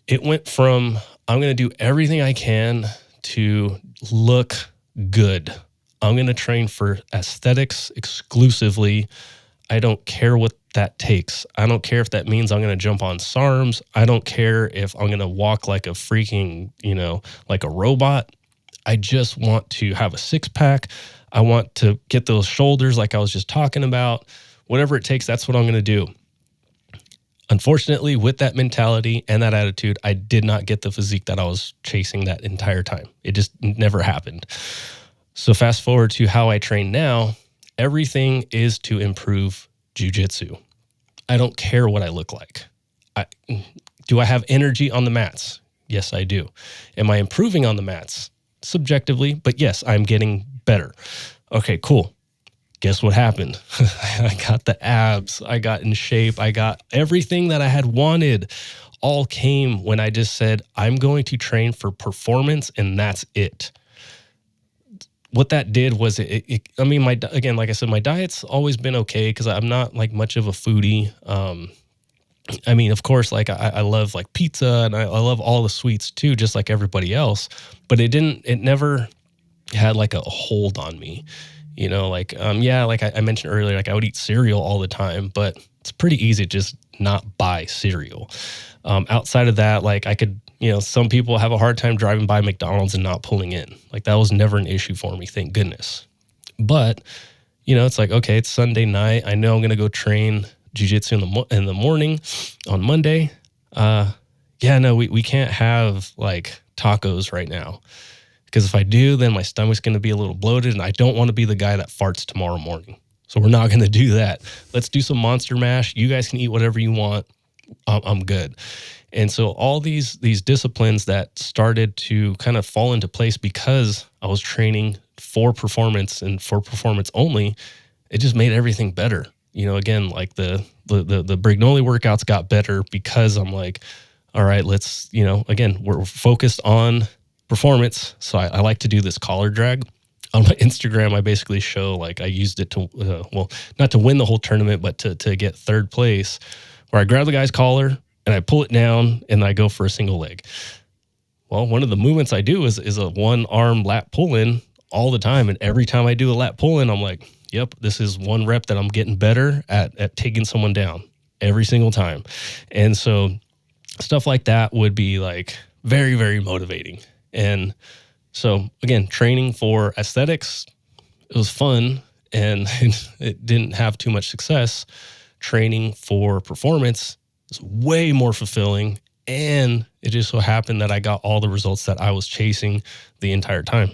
it went from, I'm going to do everything I can to look good. I'm going to train for aesthetics exclusively. I don't care what that takes. I don't care if that means I'm going to jump on SARMs. I don't care if I'm going to walk like a freaking, like a robot. I just want to have a six pack. I want to get those shoulders like I was just talking about. Whatever it takes, that's what I'm going to do. Unfortunately, with that mentality and that attitude, I did not get the physique that I was chasing that entire time. It just never happened. So fast forward to how I train now, everything is to improve jiu-jitsu. I don't care what I look like. Do I have energy on the mats? Yes, I do. Am I improving on the mats? Subjectively, but yes, I'm getting better. Okay, cool. Guess what happened? I got the abs. I got in shape. I got everything that I had wanted. All came when I just said, I'm going to train for performance, and that's it. What that did was again, like I said, my diet's always been okay because I'm not like much of a foodie. Of course, like I love like pizza and I love all the sweets too, just like everybody else, but it never had like a hold on me. Like I mentioned earlier, like I would eat cereal all the time, but it's pretty easy to just not buy cereal. Outside of that, like I could, some people have a hard time driving by McDonald's and not pulling in. Like that was never an issue for me, thank goodness. But, it's like, okay, it's Sunday night. I know I'm going to go train jiu-jitsu in the morning on Monday. We can't have like tacos right now. Because if I do, then my stomach's going to be a little bloated, and I don't want to be the guy that farts tomorrow morning. So we're not going to do that. Let's do some monster mash. You guys can eat whatever you want. I'm good. And so all these disciplines that started to kind of fall into place because I was training for performance and for performance only, it just made everything better. You know, again, like the Brignoli workouts got better because I'm like, all right, let's, you know, again, we're focused on performance. So I like to do this collar drag. On my Instagram, I basically show, like, I used it to, well, not to win the whole tournament, but to get third place, where I grab the guy's collar and I pull it down and I go for a single leg. Well, one of the movements I do is a one arm lat pull in all the time. And every time I do a lat pull in, I'm like, yep, this is one rep that I'm getting better at taking someone down every single time. And so stuff like that would be like very, very motivating. And so again, training for aesthetics, it was fun and it didn't have too much success. Training for performance is way more fulfilling. And it just so happened that I got all the results that I was chasing the entire time.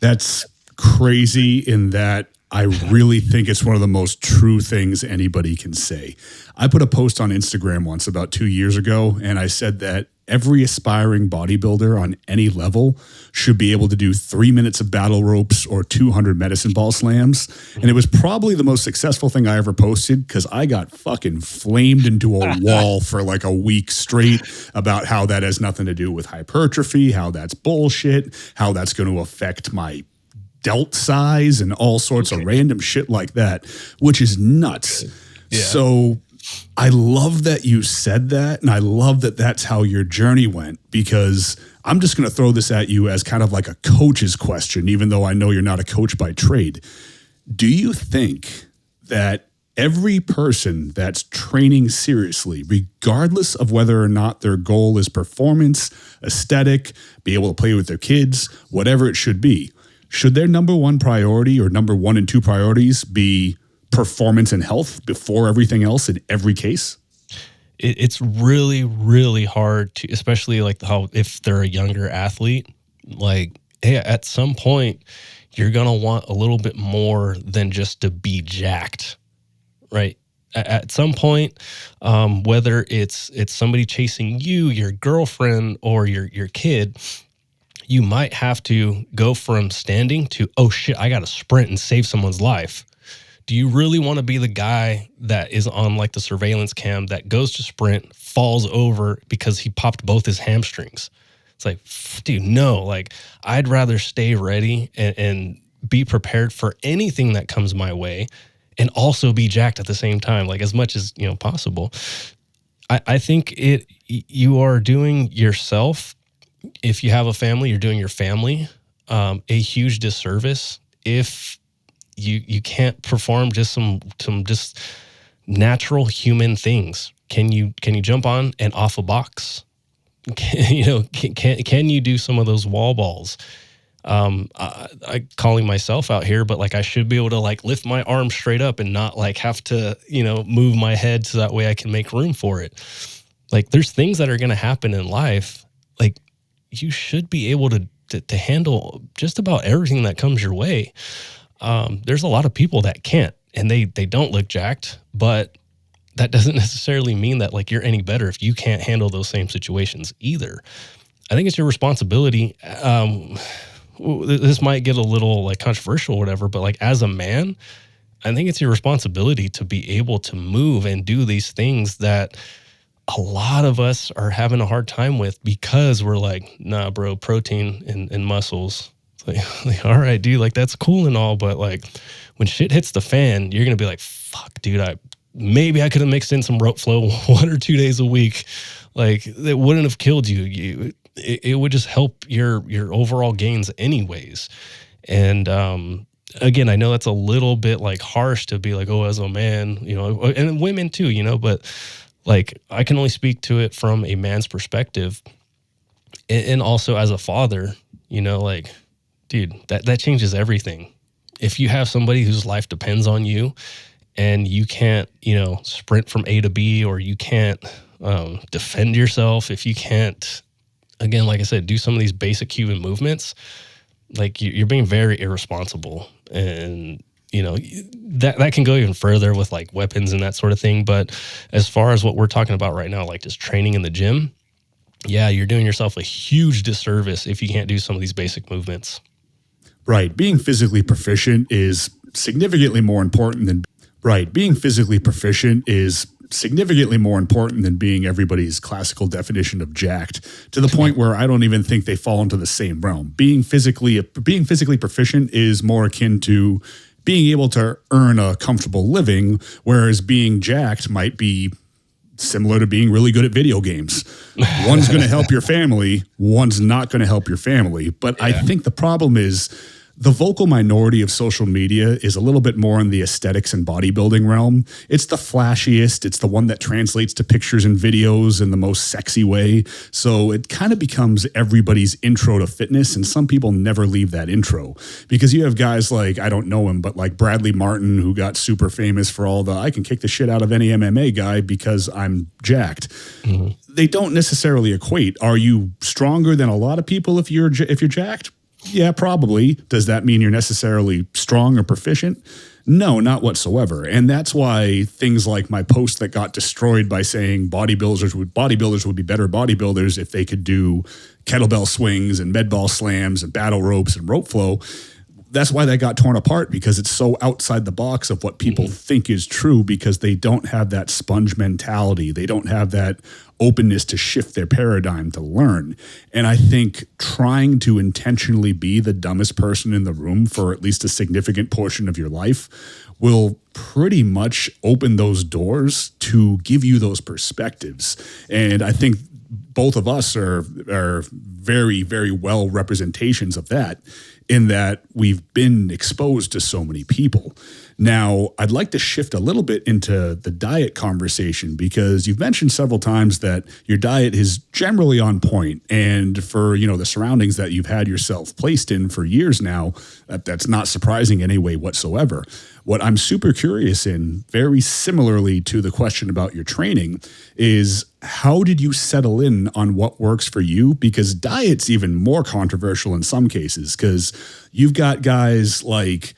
That's crazy in that I really think it's one of the most true things anybody can say. I put a post on Instagram once about 2 years ago, and I said that every aspiring bodybuilder on any level should be able to do 3 minutes of battle ropes or 200 medicine ball slams. And it was probably the most successful thing I ever posted because I got fucking flamed into a wall for like a week straight about how that has nothing to do with hypertrophy, how that's bullshit, how that's going to affect my delt size and all sorts of random shit like that, which is nuts. Yeah. So I love that you said that. And I love that that's how your journey went, because I'm just going to throw this at you as kind of like a coach's question, even though I know you're not a coach by trade. Do you think that every person that's training seriously, regardless of whether or not their goal is performance, aesthetic, be able to play with their kids, whatever it should be, should their number one priority or number 1 and 2 priorities be performance and health before everything else in every case? It's really, really hard to, especially like how, if they're a younger athlete, like, hey, at some point you're going to want a little bit more than just to be jacked, right? At some point, whether it's somebody chasing you, your girlfriend, or your kid, you might have to go from standing to, oh shit, I got to sprint and save someone's life. Do you really want to be the guy that is on like the surveillance cam that goes to sprint, falls over because he popped both his hamstrings? It's like, dude, no, like I'd rather stay ready and be prepared for anything that comes my way and also be jacked at the same time, like as much as, you know, possible. I think you are doing yourself, if you have a family, you're doing your family a huge disservice if you can't perform just some just natural human things. Can you jump on and off a box? Can you do some of those wall balls? I calling myself out here, but like I should be able to like lift my arm straight up and not like have to, move my head so that way I can make room for it. Like there's things that are going to happen in life. Like you should be able to handle just about everything that comes your way. There's a lot of people that can't, and they don't look jacked, but that doesn't necessarily mean that like you're any better if you can't handle those same situations either. I think it's your responsibility. This might get a little like controversial or whatever, but like as a man, I think it's your responsibility to be able to move and do these things that a lot of us are having a hard time with because we're like, nah, bro, protein and muscles. It's like, all right, dude, like that's cool and all, but like when shit hits the fan, you're going to be like, fuck, dude, maybe I could have mixed in some rope flow 1 or 2 days a week. Like that wouldn't have killed you. It would just help your overall gains anyways. And, again, I know that's a little bit like harsh to be like, oh, as a man, and women too, but like I can only speak to it from a man's perspective and also as a father, like, dude, that changes everything. If you have somebody whose life depends on you and you can't, sprint from A to B, or you can't defend yourself, if you can't, again, like I said, do some of these basic Cuban movements, like you're being very irresponsible. And, that can go even further with like weapons and that sort of thing. But as far as what we're talking about right now, like just training in the gym, yeah, you're doing yourself a huge disservice if you can't do some of these basic movements. Right. Being physically proficient is significantly more important than being everybody's classical definition of jacked, to the point where I don't even think they fall into the same realm. Being physically proficient is more akin to being able to earn a comfortable living, whereas being jacked might be similar to being really good at video games. One's going to help your family, one's not going to help your family. But yeah. I think the problem is the vocal minority of social media is a little bit more in the aesthetics and bodybuilding realm. It's the flashiest. It's the one that translates to pictures and videos in the most sexy way. So it kind of becomes everybody's intro to fitness. And some people never leave that intro, because you have guys like, I don't know him, but like Bradley Martin, who got super famous for all the, I can kick the shit out of any MMA guy because I'm jacked. Mm-hmm. They don't necessarily equate. Are you stronger than a lot of people if you're jacked? Yeah, probably. Does that mean you're necessarily strong or proficient? No, not whatsoever. And that's why things like my post that got destroyed by saying bodybuilders would be better bodybuilders if they could do kettlebell swings and med ball slams and battle ropes and rope flow. That's why that got torn apart, because it's so outside the box of what people think is true, because they don't have that sponge mentality. They don't have that openness to shift their paradigm to learn. And I think trying to intentionally be the dumbest person in the room for at least a significant portion of your life will pretty much open those doors to give you those perspectives. And I think both of us are very, very well representations of that, in that we've been exposed to so many people. Now, I'd like to shift a little bit into the diet conversation, because you've mentioned several times that your diet is generally on point, and for, the surroundings that you've had yourself placed in for years now, that's not surprising in any way whatsoever. What I'm super curious in, very similarly to the question about your training, is how did you settle in on what works for you? Because diet's even more controversial in some cases, because you've got guys like,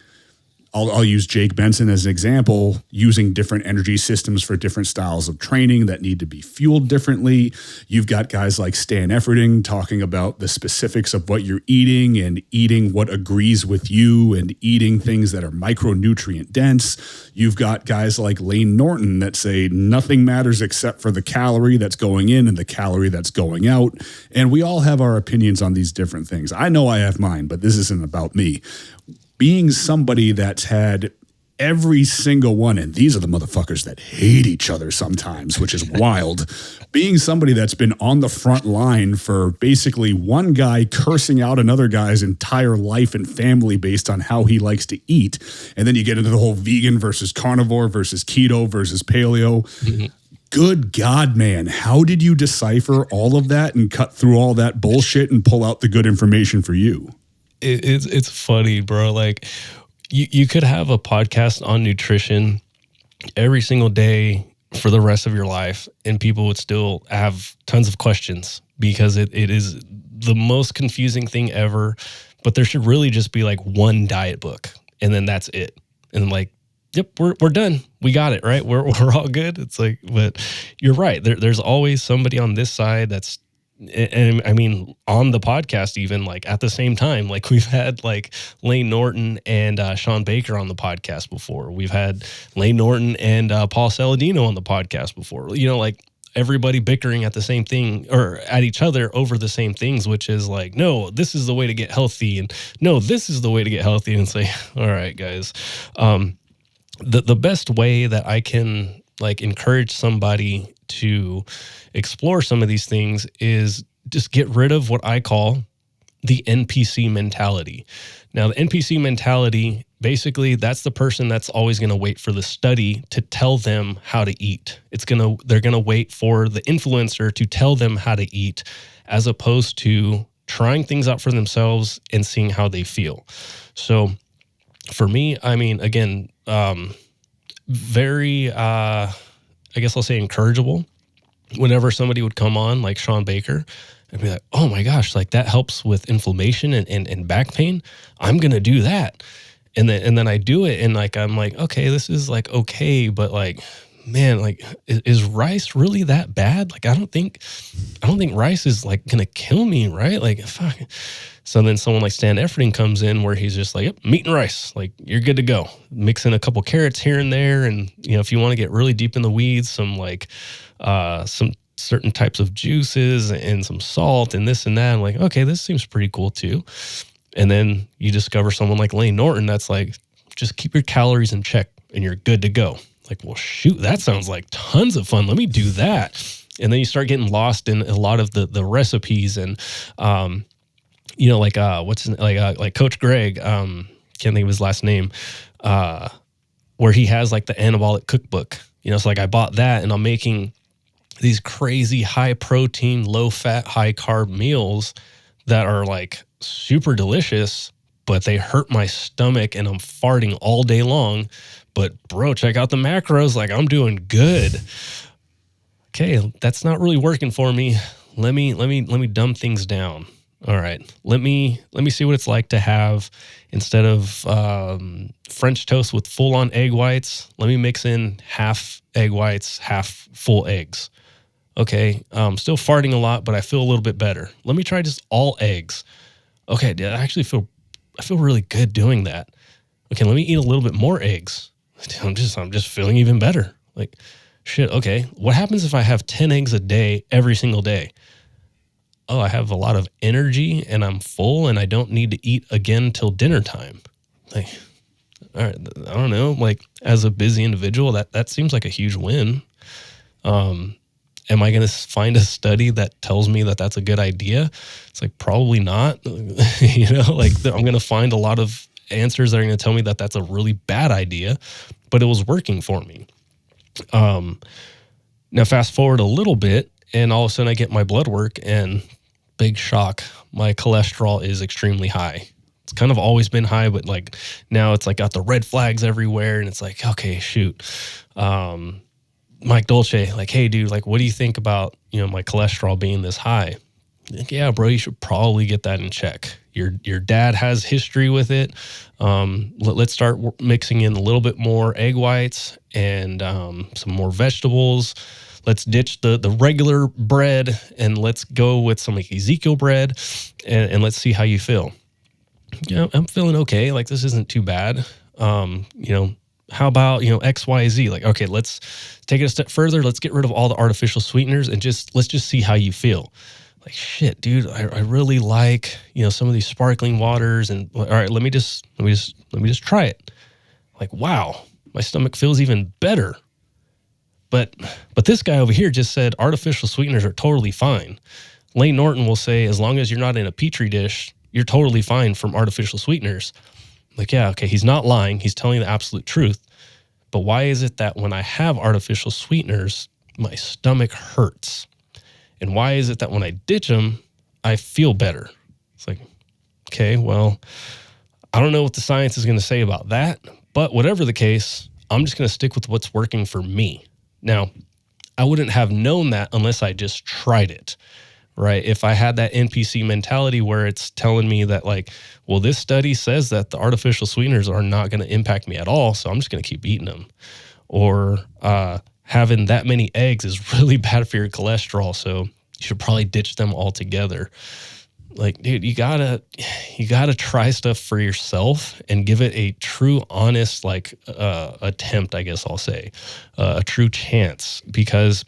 I'll use Jake Benson as an example, using different energy systems for different styles of training that need to be fueled differently. You've got guys like Stan Efferding talking about the specifics of what you're eating and eating what agrees with you and eating things that are micronutrient dense. You've got guys like Lane Norton that say nothing matters except for the calorie that's going in and the calorie that's going out. And we all have our opinions on these different things. I know I have mine, but this isn't about me. Being somebody that's had every single one, and these are the motherfuckers that hate each other sometimes, which is wild. Being somebody that's been on the front line for basically one guy cursing out another guy's entire life and family based on how he likes to eat. And then you get into the whole vegan versus carnivore versus keto versus paleo. Mm-hmm. Good God, man, how did you decipher all of that and cut through all that bullshit and pull out the good information for you? It's funny, bro. Like you could have a podcast on nutrition every single day for the rest of your life, and people would still have tons of questions, because it is the most confusing thing ever. But there should really just be like one diet book, and then that's it. And like, yep, we're done. We got it, right? We're all good. It's like, but you're right. There's always somebody on this side that's, and I mean, on the podcast, even like at the same time, like we've had like Lane Norton and Sean Baker on the podcast before. We've had Lane Norton and Paul Saladino on the podcast before. Like everybody bickering at the same thing, or at each other over the same things, which is like, no, this is the way to get healthy, and no, this is the way to get healthy. And say, all right, guys, the best way that I can like encourage somebody to explore some of these things is just get rid of what I call the NPC mentality. Now, the NPC mentality, basically, that's the person that's always going to wait for the study to tell them how to eat. They're going to wait for the influencer to tell them how to eat, as opposed to trying things out for themselves and seeing how they feel. So for me, I mean, again, very, I guess I'll say encourageable whenever somebody would come on like Sean Baker I'd be like, oh my gosh, like that helps with inflammation and back pain. I'm going to do that. And then I do it. And like, I'm like, okay, this is like, okay. But like, man, like, is rice really that bad? Like, I don't think rice is like going to kill me. Right. Like, fuck. So then someone like Stan Efferding comes in where he's just like, yep, meat and rice, like you're good to go. Mix in a couple carrots here and there. And, you know, if you want to get really deep in the weeds, some certain types of juices and some salt and this and that. I'm like, okay, this seems pretty cool too. And then you discover someone like Lane Norton that's like, just keep your calories in check and you're good to go. Like, well, shoot, that sounds like tons of fun. Let me do that. And then you start getting lost in a lot of the recipes and, you know, like like Coach Greg, can't think of his last name, where he has like the anabolic cookbook. You know, it's like I bought that and I'm making these crazy high protein, low fat, high carb meals that are like super delicious, but they hurt my stomach and I'm farting all day long. But bro, check out the macros. Like I'm doing good. Okay, that's not really working for me. Let me dumb things down. All right, let me see what it's like to have, instead of French toast with full on egg whites, let me mix in half egg whites, half full eggs. Okay, still farting a lot, but I feel a little bit better. Let me try just all eggs. Okay, I feel really good doing that. Okay, let me eat a little bit more eggs. I'm just feeling even better. Like, shit, okay, what happens if I have 10 eggs a day every single day? Oh, I have a lot of energy and I'm full and I don't need to eat again till dinner time. Like, all right, I don't know, like as a busy individual, that seems like a huge win. Am I going to find a study that tells me that that's a good idea? It's like, probably not. You know, like I'm going to find a lot of answers that are going to tell me that that's a really bad idea, but it was working for me. Now fast forward a little bit and all of a sudden I get my blood work and big shock, my cholesterol is extremely high. It's kind of always been high, but like now it's like got the red flags everywhere and it's like, okay, shoot. Mike Dolce, like, hey dude, like, what do you think about, you know, my cholesterol being this high? Like, yeah, bro, you should probably get that in check. Your dad has history with it. Let's start mixing in a little bit more egg whites and some more vegetables. Let's ditch the regular bread and let's go with some like Ezekiel bread and let's see how you feel. Yeah, I'm feeling okay. Like this isn't too bad. You know, how about, you know, X, Y, Z? Like, okay, let's take it a step further. Let's get rid of all the artificial sweeteners and let's just see how you feel. Like, shit, dude, I really like, you know, some of these sparkling waters and all right, let me just try it. Like, wow, my stomach feels even better. But this guy over here just said artificial sweeteners are totally fine. Lane Norton will say, as long as you're not in a petri dish, you're totally fine from artificial sweeteners. Like, yeah, okay, he's not lying. He's telling the absolute truth. But why is it that when I have artificial sweeteners, my stomach hurts? And why is it that when I ditch them, I feel better? It's like, okay, well, I don't know what the science is going to say about that. But whatever the case, I'm just going to stick with what's working for me. Now, I wouldn't have known that unless I just tried it. Right? If I had that NPC mentality where it's telling me that like, well, this study says that the artificial sweeteners are not going to impact me at all, so I'm just going to keep eating them. Or having that many eggs is really bad for your cholesterol, so you should probably ditch them altogether. Like, dude, you gotta try stuff for yourself and give it a true, honest, like attempt, I guess I'll say, a true chance, because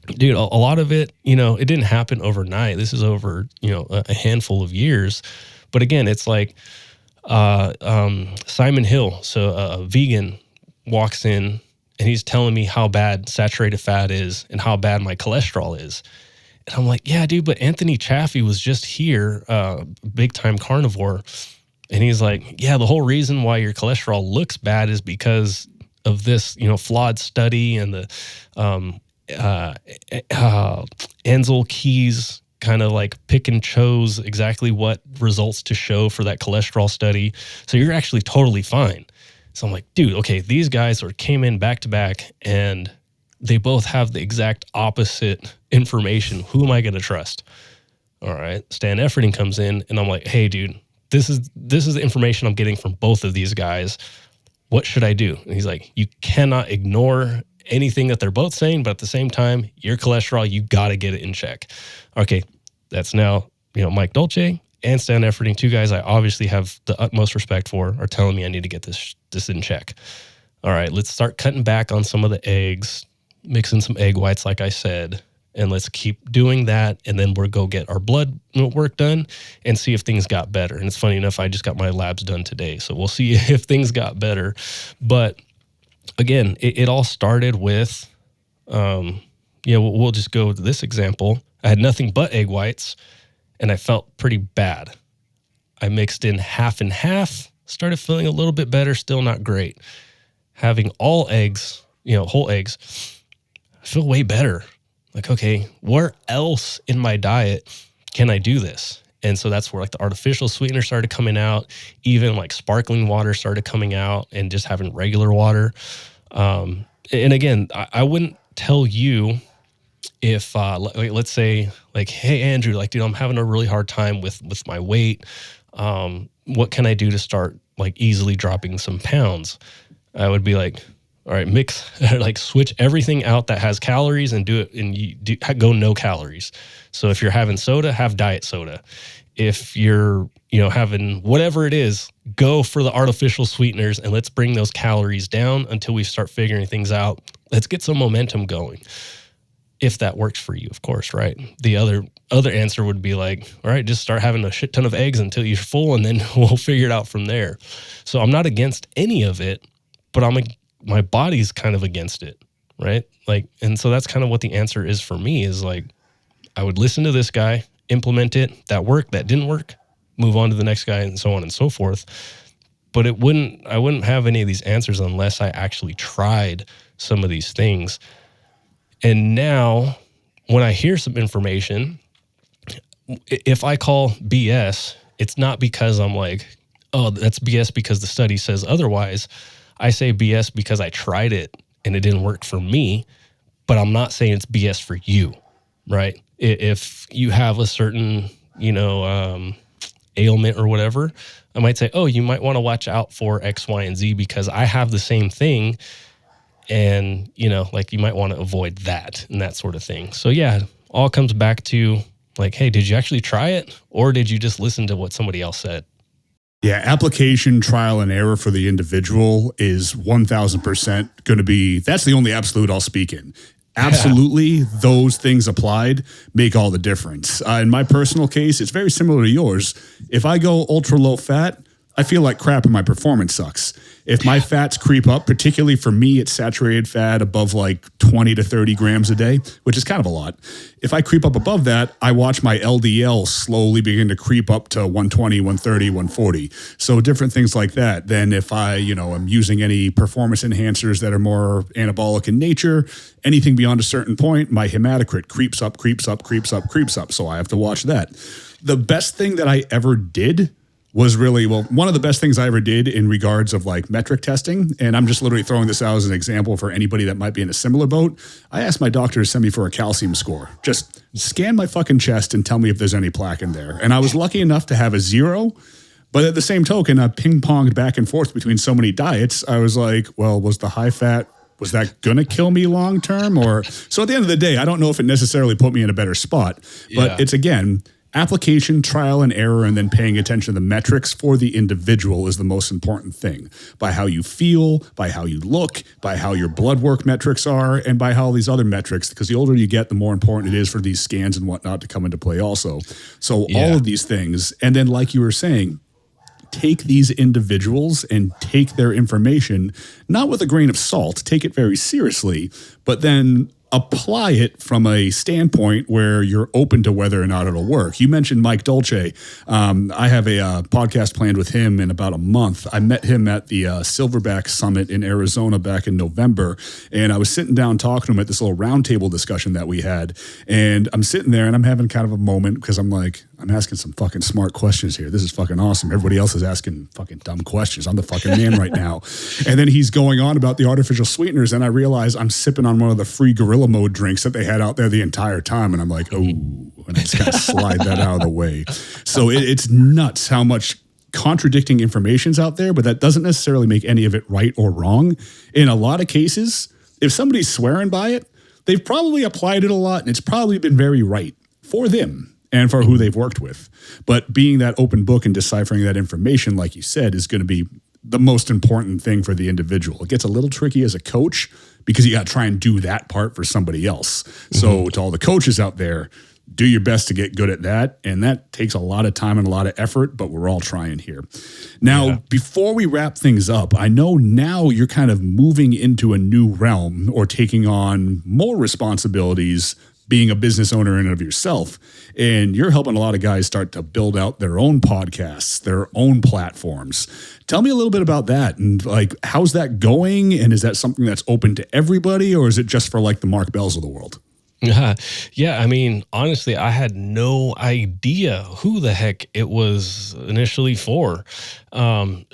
dude, a lot of it, you know, it didn't happen overnight. This is over, you know, a handful of years. But again, it's like Simon Hill, so a vegan, walks in and he's telling me how bad saturated fat is and how bad my cholesterol is. And I'm like, yeah, dude, but Anthony Chaffee was just here, big time carnivore. And he's like, yeah, the whole reason why your cholesterol looks bad is because of this, you know, flawed study and the Ansel Keys kind of like pick and chose exactly what results to show for that cholesterol study. So you're actually totally fine. So I'm like, dude, okay, these guys came in back to back and they both have the exact opposite information. Who am I going to trust? All right. Stan Efferding comes in and I'm like, hey, dude, this is the information I'm getting from both of these guys. What should I do? And he's like, you cannot ignore anything that they're both saying, but at the same time, your cholesterol, you got to get it in check. Okay. That's now, Mike Dolce and Stan Efferding, two guys I obviously have the utmost respect for, are telling me I need to get this in check. All right, let's start cutting back on some of the eggs, mixing some egg whites, like I said, and let's keep doing that. And then we'll go get our blood work done and see if things got better. And it's funny enough, I just got my labs done today, so we'll see if things got better. But again, it all started with, we'll just go to this example. I had nothing but egg whites, and I felt pretty bad. I mixed in half and half, started feeling a little bit better, still not great. Having all eggs, whole eggs, I feel way better. Like, okay, where else in my diet can I do this? And so that's where like the artificial sweetener started coming out, even like sparkling water started coming out, and just having regular water. And again, I wouldn't tell you if, let's say like, hey, Andrew, like, dude, I'm having a really hard time with my weight. What can I do to start like easily dropping some pounds? I would be like, all right, mix, like switch everything out that has calories and do it, and go no calories. So if you're having soda, have diet soda. If you're, having whatever it is, go for the artificial sweeteners, and let's bring those calories down until we start figuring things out. Let's get some momentum going. If that works for you, of course, right? The other answer would be like, all right, just start having a shit ton of eggs until you're full, and then we'll figure it out from there. So I'm not against any of it, but my body's kind of against it, right? Like, and so that's kind of what the answer is for me, is like, I would listen to this guy, implement it, that worked, that didn't work, move on to the next guy, and so on and so forth. But I wouldn't have any of these answers unless I actually tried some of these things. And now when I hear some information, if I call BS, it's not because I'm like, oh, that's BS because the study says otherwise. I say BS because I tried it and it didn't work for me, but I'm not saying it's BS for you, right? If you have a certain, ailment or whatever, I might say, oh, you might want to watch out for X, Y, and Z because I have the same thing. And, like you might want to avoid that and that sort of thing. So yeah, all comes back to like, hey, did you actually try it? Or did you just listen to what somebody else said? Yeah, application, trial, and error for the individual is 1,000% going to be, that's the only absolute I'll speak in. Absolutely, those things applied make all the difference. In my personal case, it's very similar to yours. If I go ultra low fat, I feel like crap and my performance sucks. If my fats creep up, particularly for me, it's saturated fat above like 20 to 30 grams a day, which is kind of a lot. If I creep up above that, I watch my LDL slowly begin to creep up to 120, 130, 140. So different things like that. Then if I, am using any performance enhancers that are more anabolic in nature, anything beyond a certain point, my hematocrit creeps up. So I have to watch that. The best thing that I ever did was really, one of the best things I ever did in regards of like metric testing. And I'm just literally throwing this out as an example for anybody that might be in a similar boat. I asked my doctor to send me for a calcium score. Just scan my fucking chest and tell me if there's any plaque in there. And I was lucky enough to have a 0. But at the same token, I ping-ponged back and forth between so many diets. I was like, well, was the high fat, was that going to kill me long term? Or so at the end of the day, I don't know if it necessarily put me in a better spot. But it's, again, application, trial and error, and then paying attention to the metrics for the individual is the most important thing. By how you feel, by how you look, by how your blood work metrics are, and by how these other metrics, because the older you get, the more important it is for these scans and whatnot to come into play also. So all of these things. And then like you were saying, take these individuals and take their information, not with a grain of salt, take it very seriously, but then apply it from a standpoint where you're open to whether or not it'll work. You mentioned Mike Dolce. I have a podcast planned with him in about a month. I met him at the Silverback Summit in Arizona back in November, and I was sitting down talking to him at this little roundtable discussion that we had, and I'm sitting there and I'm having kind of a moment because I'm like, I'm asking some fucking smart questions here. This is fucking awesome. Everybody else is asking fucking dumb questions. I'm the fucking man right now. And then he's going on about the artificial sweeteners, and I realize I'm sipping on one of the free Gorilla Mode drinks that they had out there the entire time. And I'm like, oh, And I just kind of slide that out of the way. So it's nuts how much contradicting information's out there, but that doesn't necessarily make any of it right or wrong. In a lot of cases, if somebody's swearing by it, they've probably applied it a lot, and it's probably been very right for them and for who they've worked with. But being that open book and deciphering that information, like you said, is going to be the most important thing for the individual. It gets a little tricky as a coach because you got to try and do that part for somebody else. So to all the coaches out there, do your best to get good at that. And that takes a lot of time and a lot of effort, but we're all trying here. Now, before we wrap things up, I know now you're kind of moving into a new realm or taking on more responsibilities, being a business owner in and of yourself. And you're helping a lot of guys start to build out their own podcasts, their own platforms. Tell me a little bit about that. And like, how's that going? And is that something that's open to everybody, or is it just for like the Mark Bells of the world? Yeah, I mean, honestly, I had no idea who the heck it was initially for. I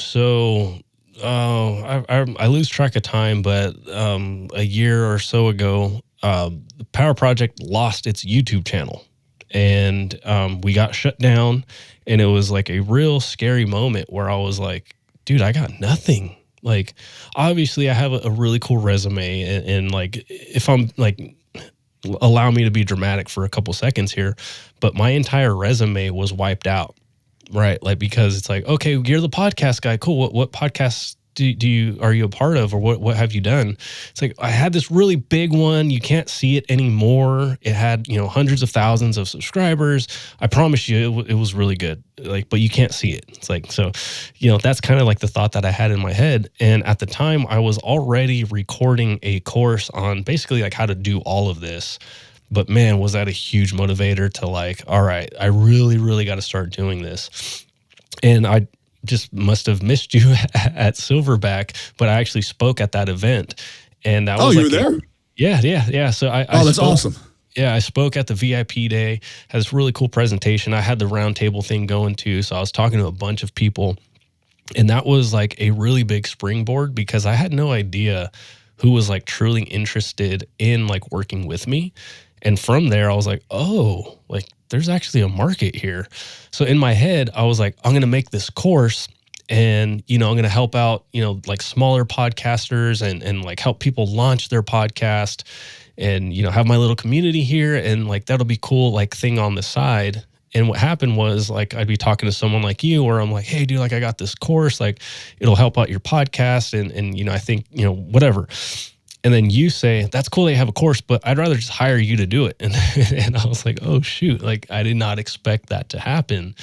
lose track of time, but a year or so ago, the Power Project lost its YouTube channel, and we got shut down. And it was like a real scary moment where I was like, dude, I got nothing. Like, obviously, I have a really cool resume, and like, if I'm like, allow me to be dramatic for a couple seconds here, but my entire resume was wiped out, right? Like, because it's like, okay, you're the podcast guy. Cool. What podcasts are you a part of, or what have you done? It's like, I had this really big one. You can't see it anymore. It had, hundreds of thousands of subscribers. I promise you it was really good. Like, but you can't see it. It's like, so, that's kind of like the thought that I had in my head. And at the time I was already recording a course on basically like how to do all of this. But man, was that a huge motivator to like, all right, I really, really got to start doing this. And I just must have missed you at Silverback, but I actually spoke at that event. And that was you were there? Yeah. So that's awesome. Yeah, I spoke at the VIP day, had this really cool presentation. I had the round table thing going too. So I was talking to a bunch of people, and that was like a really big springboard because I had no idea who was like truly interested in like working with me. And from there, I was like, oh, like there's actually a market here. So in my head, I was like, I'm going to make this course, and, I'm going to help out, like smaller podcasters and like help people launch their podcast and, have my little community here. And like, that'll be cool, like thing on the side. And what happened was like, I'd be talking to someone like you where I'm like, hey dude, like I got this course, like it'll help out your podcast. And, I think, whatever. And then you say, that's cool they have a course, but I'd rather just hire you to do it. And I was like, oh, shoot, like I did not expect that to happen.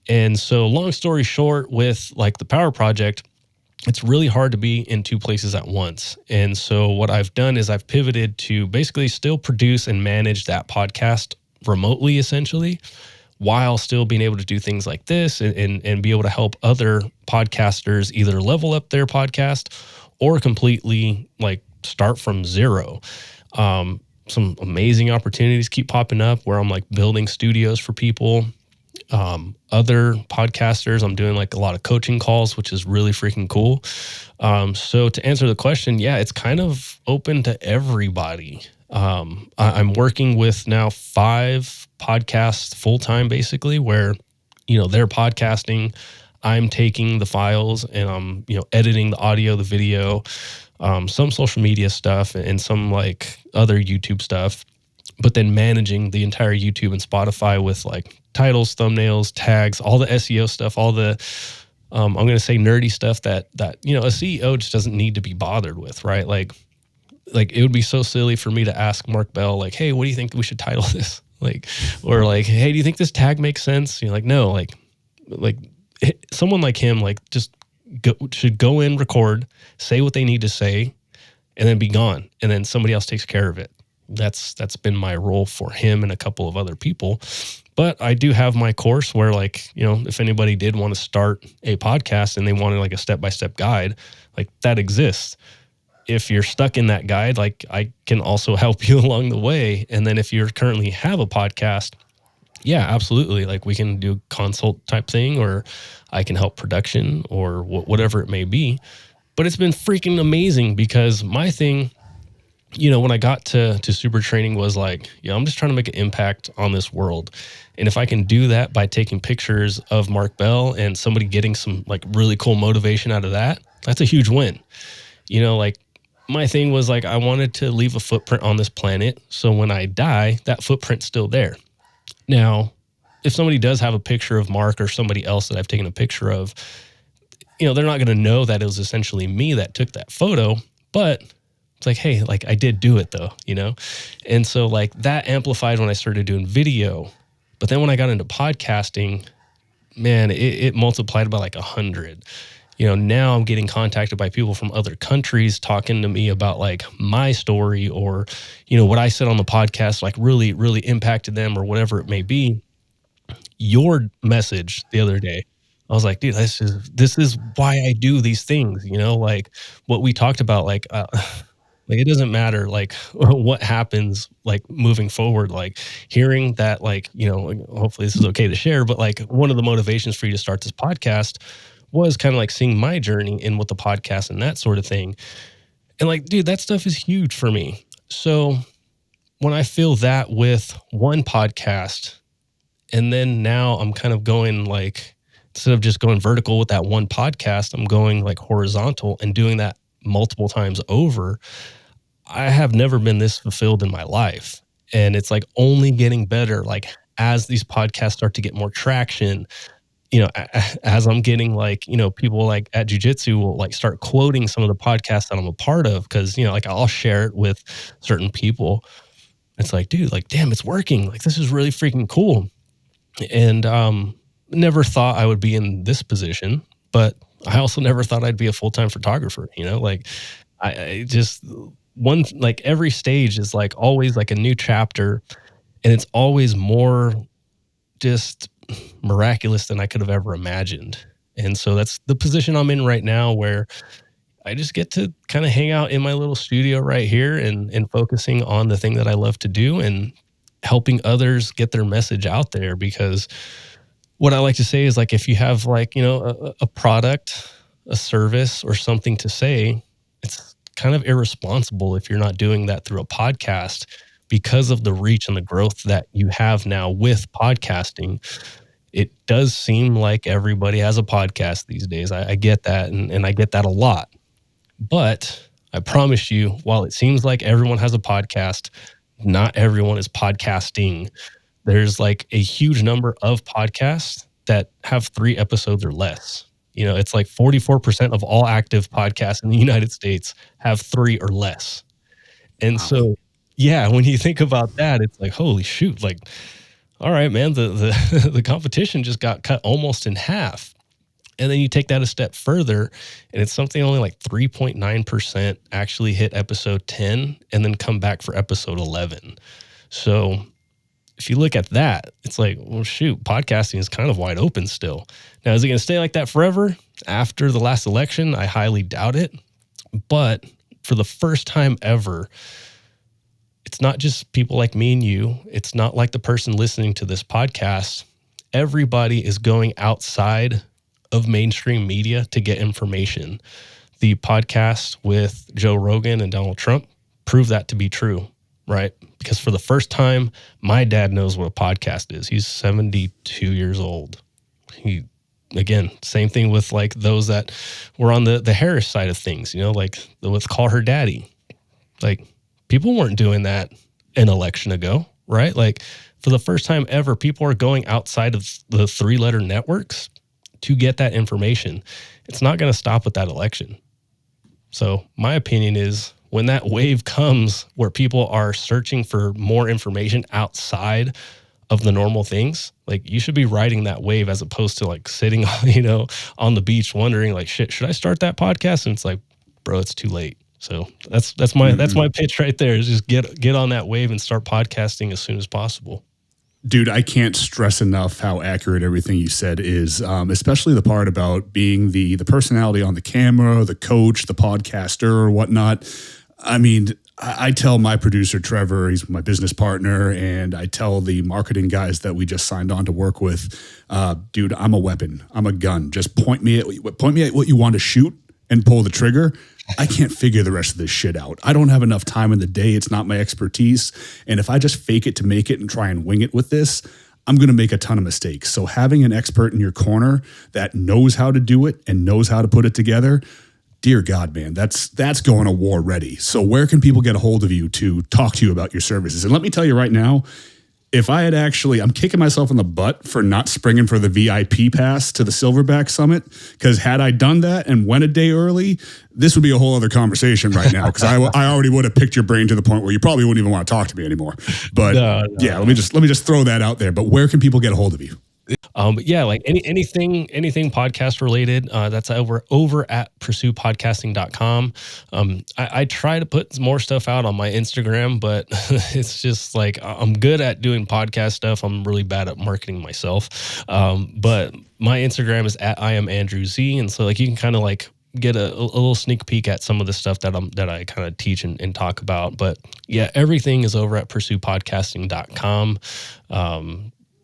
And so long story short, with like the Power Project, it's really hard to be in two places at once. And so what I've done is I've pivoted to basically still produce and manage that podcast remotely, essentially, while still being able to do things like this and be able to help other podcasters either level up their podcast or completely like start from zero. Some amazing opportunities keep popping up where I'm like building studios for people. Other podcasters, I'm doing like a lot of coaching calls, which is really freaking cool. So to answer the question, yeah, it's kind of open to everybody. I'm working with now 5 podcasts full-time, basically, where, they're podcasting, I'm taking the files and I'm, editing the audio, the video, some social media stuff and some like other YouTube stuff, but then managing the entire YouTube and Spotify with like titles, thumbnails, tags, all the SEO stuff, all the, I'm going to say nerdy stuff that, a CEO just doesn't need to be bothered with, right? Like it would be so silly for me to ask Mark Bell, like, hey, what do you think we should title this? Like, or like, hey, do you think this tag makes sense? You're like, no, like someone like him, like just should go in, record, say what they need to say, and then be gone. And then somebody else takes care of it. That's been my role for him and a couple of other people. But I do have my course where like, if anybody did want to start a podcast and they wanted like a step-by-step guide, like that exists. If you're stuck in that guide, like I can also help you along the way. And then if you currently have a podcast, yeah, absolutely. Like we can do consult type thing, or I can help production or whatever it may be. But it's been freaking amazing because my thing when I got to super training was like, I'm just trying to make an impact on this world. And if I can do that by taking pictures of Mark Bell and somebody getting some like really cool motivation out of that, that's a huge win. Like my thing was like, I wanted to leave a footprint on this planet. So when I die, that footprint's still there. Now, if somebody does have a picture of Mark or somebody else that I've taken a picture of, they're not going to know that it was essentially me that took that photo, but it's like, hey, like I did do it though, And so like that amplified when I started doing video. But then when I got into podcasting, man, it multiplied by like 100. Now I'm getting contacted by people from other countries talking to me about like my story or, what I said on the podcast, like really, really impacted them or whatever it may be. Your message the other day, I was like, dude, this is why I do these things, like what we talked about, like it doesn't matter like what happens like moving forward, like hearing that, like, hopefully this is okay to share, but like one of the motivations for you to start this podcast was kind of like seeing my journey in with the podcast and that sort of thing. And like, dude, that stuff is huge for me. So when I feel that with one podcast, and then now I'm kind of going like, instead of just going vertical with that one podcast, I'm going like horizontal and doing that multiple times over. I have never been this fulfilled in my life. And it's like only getting better. Like as these podcasts start to get more traction, as I'm getting like, people like at jiu-jitsu will like start quoting some of the podcasts that I'm a part of. Cause like I'll share it with certain people. It's like, dude, like, damn, it's working. Like, this is really freaking cool. And, never thought I would be in this position, but I also never thought I'd be a full-time photographer, like I just like every stage is like always like a new chapter, and it's always more just miraculous than I could have ever imagined. And so that's the position I'm in right now, where I just get to kind of hang out in my little studio right here and focusing on the thing that I love to do and helping others get their message out there. Because what I like to say is like, if you have like, a product, a service or something to say, it's kind of irresponsible if you're not doing that through a podcast, because of the reach and the growth that you have now with podcasting. It does seem like everybody has a podcast these days. I get that. And I get that a lot, but I promise you, while it seems like everyone has a podcast, not everyone is podcasting. There's like a huge number of podcasts that have 3 episodes or less. It's like 44% of all active podcasts in the United States have 3 or less. And wow. So, yeah, when you think about that, it's like, holy shoot, like, all right, man, the the competition just got cut almost in half. And then you take that a step further, and it's something only like 3.9% actually hit episode 10 and then come back for episode 11. So if you look at that, it's like, well, shoot, podcasting is kind of wide open still. Now, is it going to stay like that forever? After the last election, I highly doubt it. But for the first time ever, it's not just people like me and you. It's not like the person listening to this podcast. Everybody is going outside of mainstream media to get information. The podcast with Joe Rogan and Donald Trump prove that to be true. Right? Because for the first time, my dad knows what a podcast is. He's 72 years old. Again, same thing with like those that were on the Harris side of things, like with Call Her Daddy. Like people weren't doing that an election ago, right? Like for the first time ever, people are going outside of the 3-letter networks to get that information. It's not going to stop with that election. So my opinion is, when that wave comes where people are searching for more information outside of the normal things, like you should be riding that wave as opposed to like sitting, on the beach wondering like, shit, should I start that podcast? And it's like, bro, it's too late. So that's my pitch right there, is just get on that wave and start podcasting as soon as possible. Dude, I can't stress enough how accurate everything you said is, especially the part about being the personality on the camera, the coach, the podcaster or whatnot. I mean, I tell my producer, Trevor, he's my business partner, and I tell the marketing guys that we just signed on to work with, dude, I'm a weapon. I'm a gun. Just point me at what you want to shoot and pull the trigger. I can't figure the rest of this shit out. I don't have enough time in the day. It's not my expertise. And if I just fake it to make it and try and wing it with this, I'm going to make a ton of mistakes. So having an expert in your corner that knows how to do it and knows how to put it together, dear God, man, that's going to war ready. So where can people get a hold of you to talk to you about your services? And let me tell you right now, if I had I'm kicking myself in the butt for not springing for the VIP pass to the Silverback Summit, because had I done that and went a day early, this would be a whole other conversation right now, because I already would have picked your brain to the point where you probably wouldn't even want to talk to me anymore. But yeah, let me just throw that out there. But where can people get a hold of you? But yeah, like anything podcast related, that's over at pursuepodcasting.com. I try to put more stuff out on my Instagram, but it's just like, I'm good at doing podcast stuff. I'm really bad at marketing myself. But my Instagram is at I am Andrew Z. And so like, you can kind of like get a little sneak peek at some of the stuff that I kind of teach and talk about. But yeah, everything is over at pursuepodcasting.com.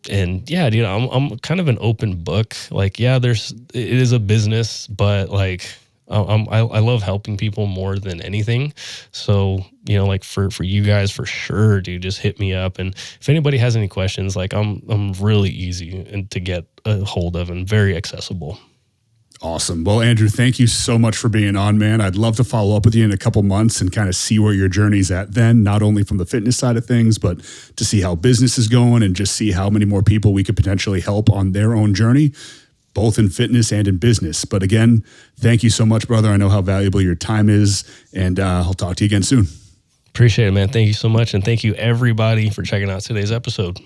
And yeah, dude, I'm kind of an open book. Like, yeah, it is a business, but like, I love helping people more than anything. So, you know, like for you guys, for sure, dude, just hit me up. And if anybody has any questions, like I'm really easy to get a hold of and very accessible. Awesome. Well, Andrew, thank you so much for being on, man. I'd love to follow up with you in a couple months and kind of see where your journey's at then, not only from the fitness side of things, but to see how business is going and just see how many more people we could potentially help on their own journey, both in fitness and in business. But again, thank you so much, brother. I know how valuable your time is, and I'll talk to you again soon. Appreciate it, man. Thank you so much. And thank you everybody for checking out today's episode.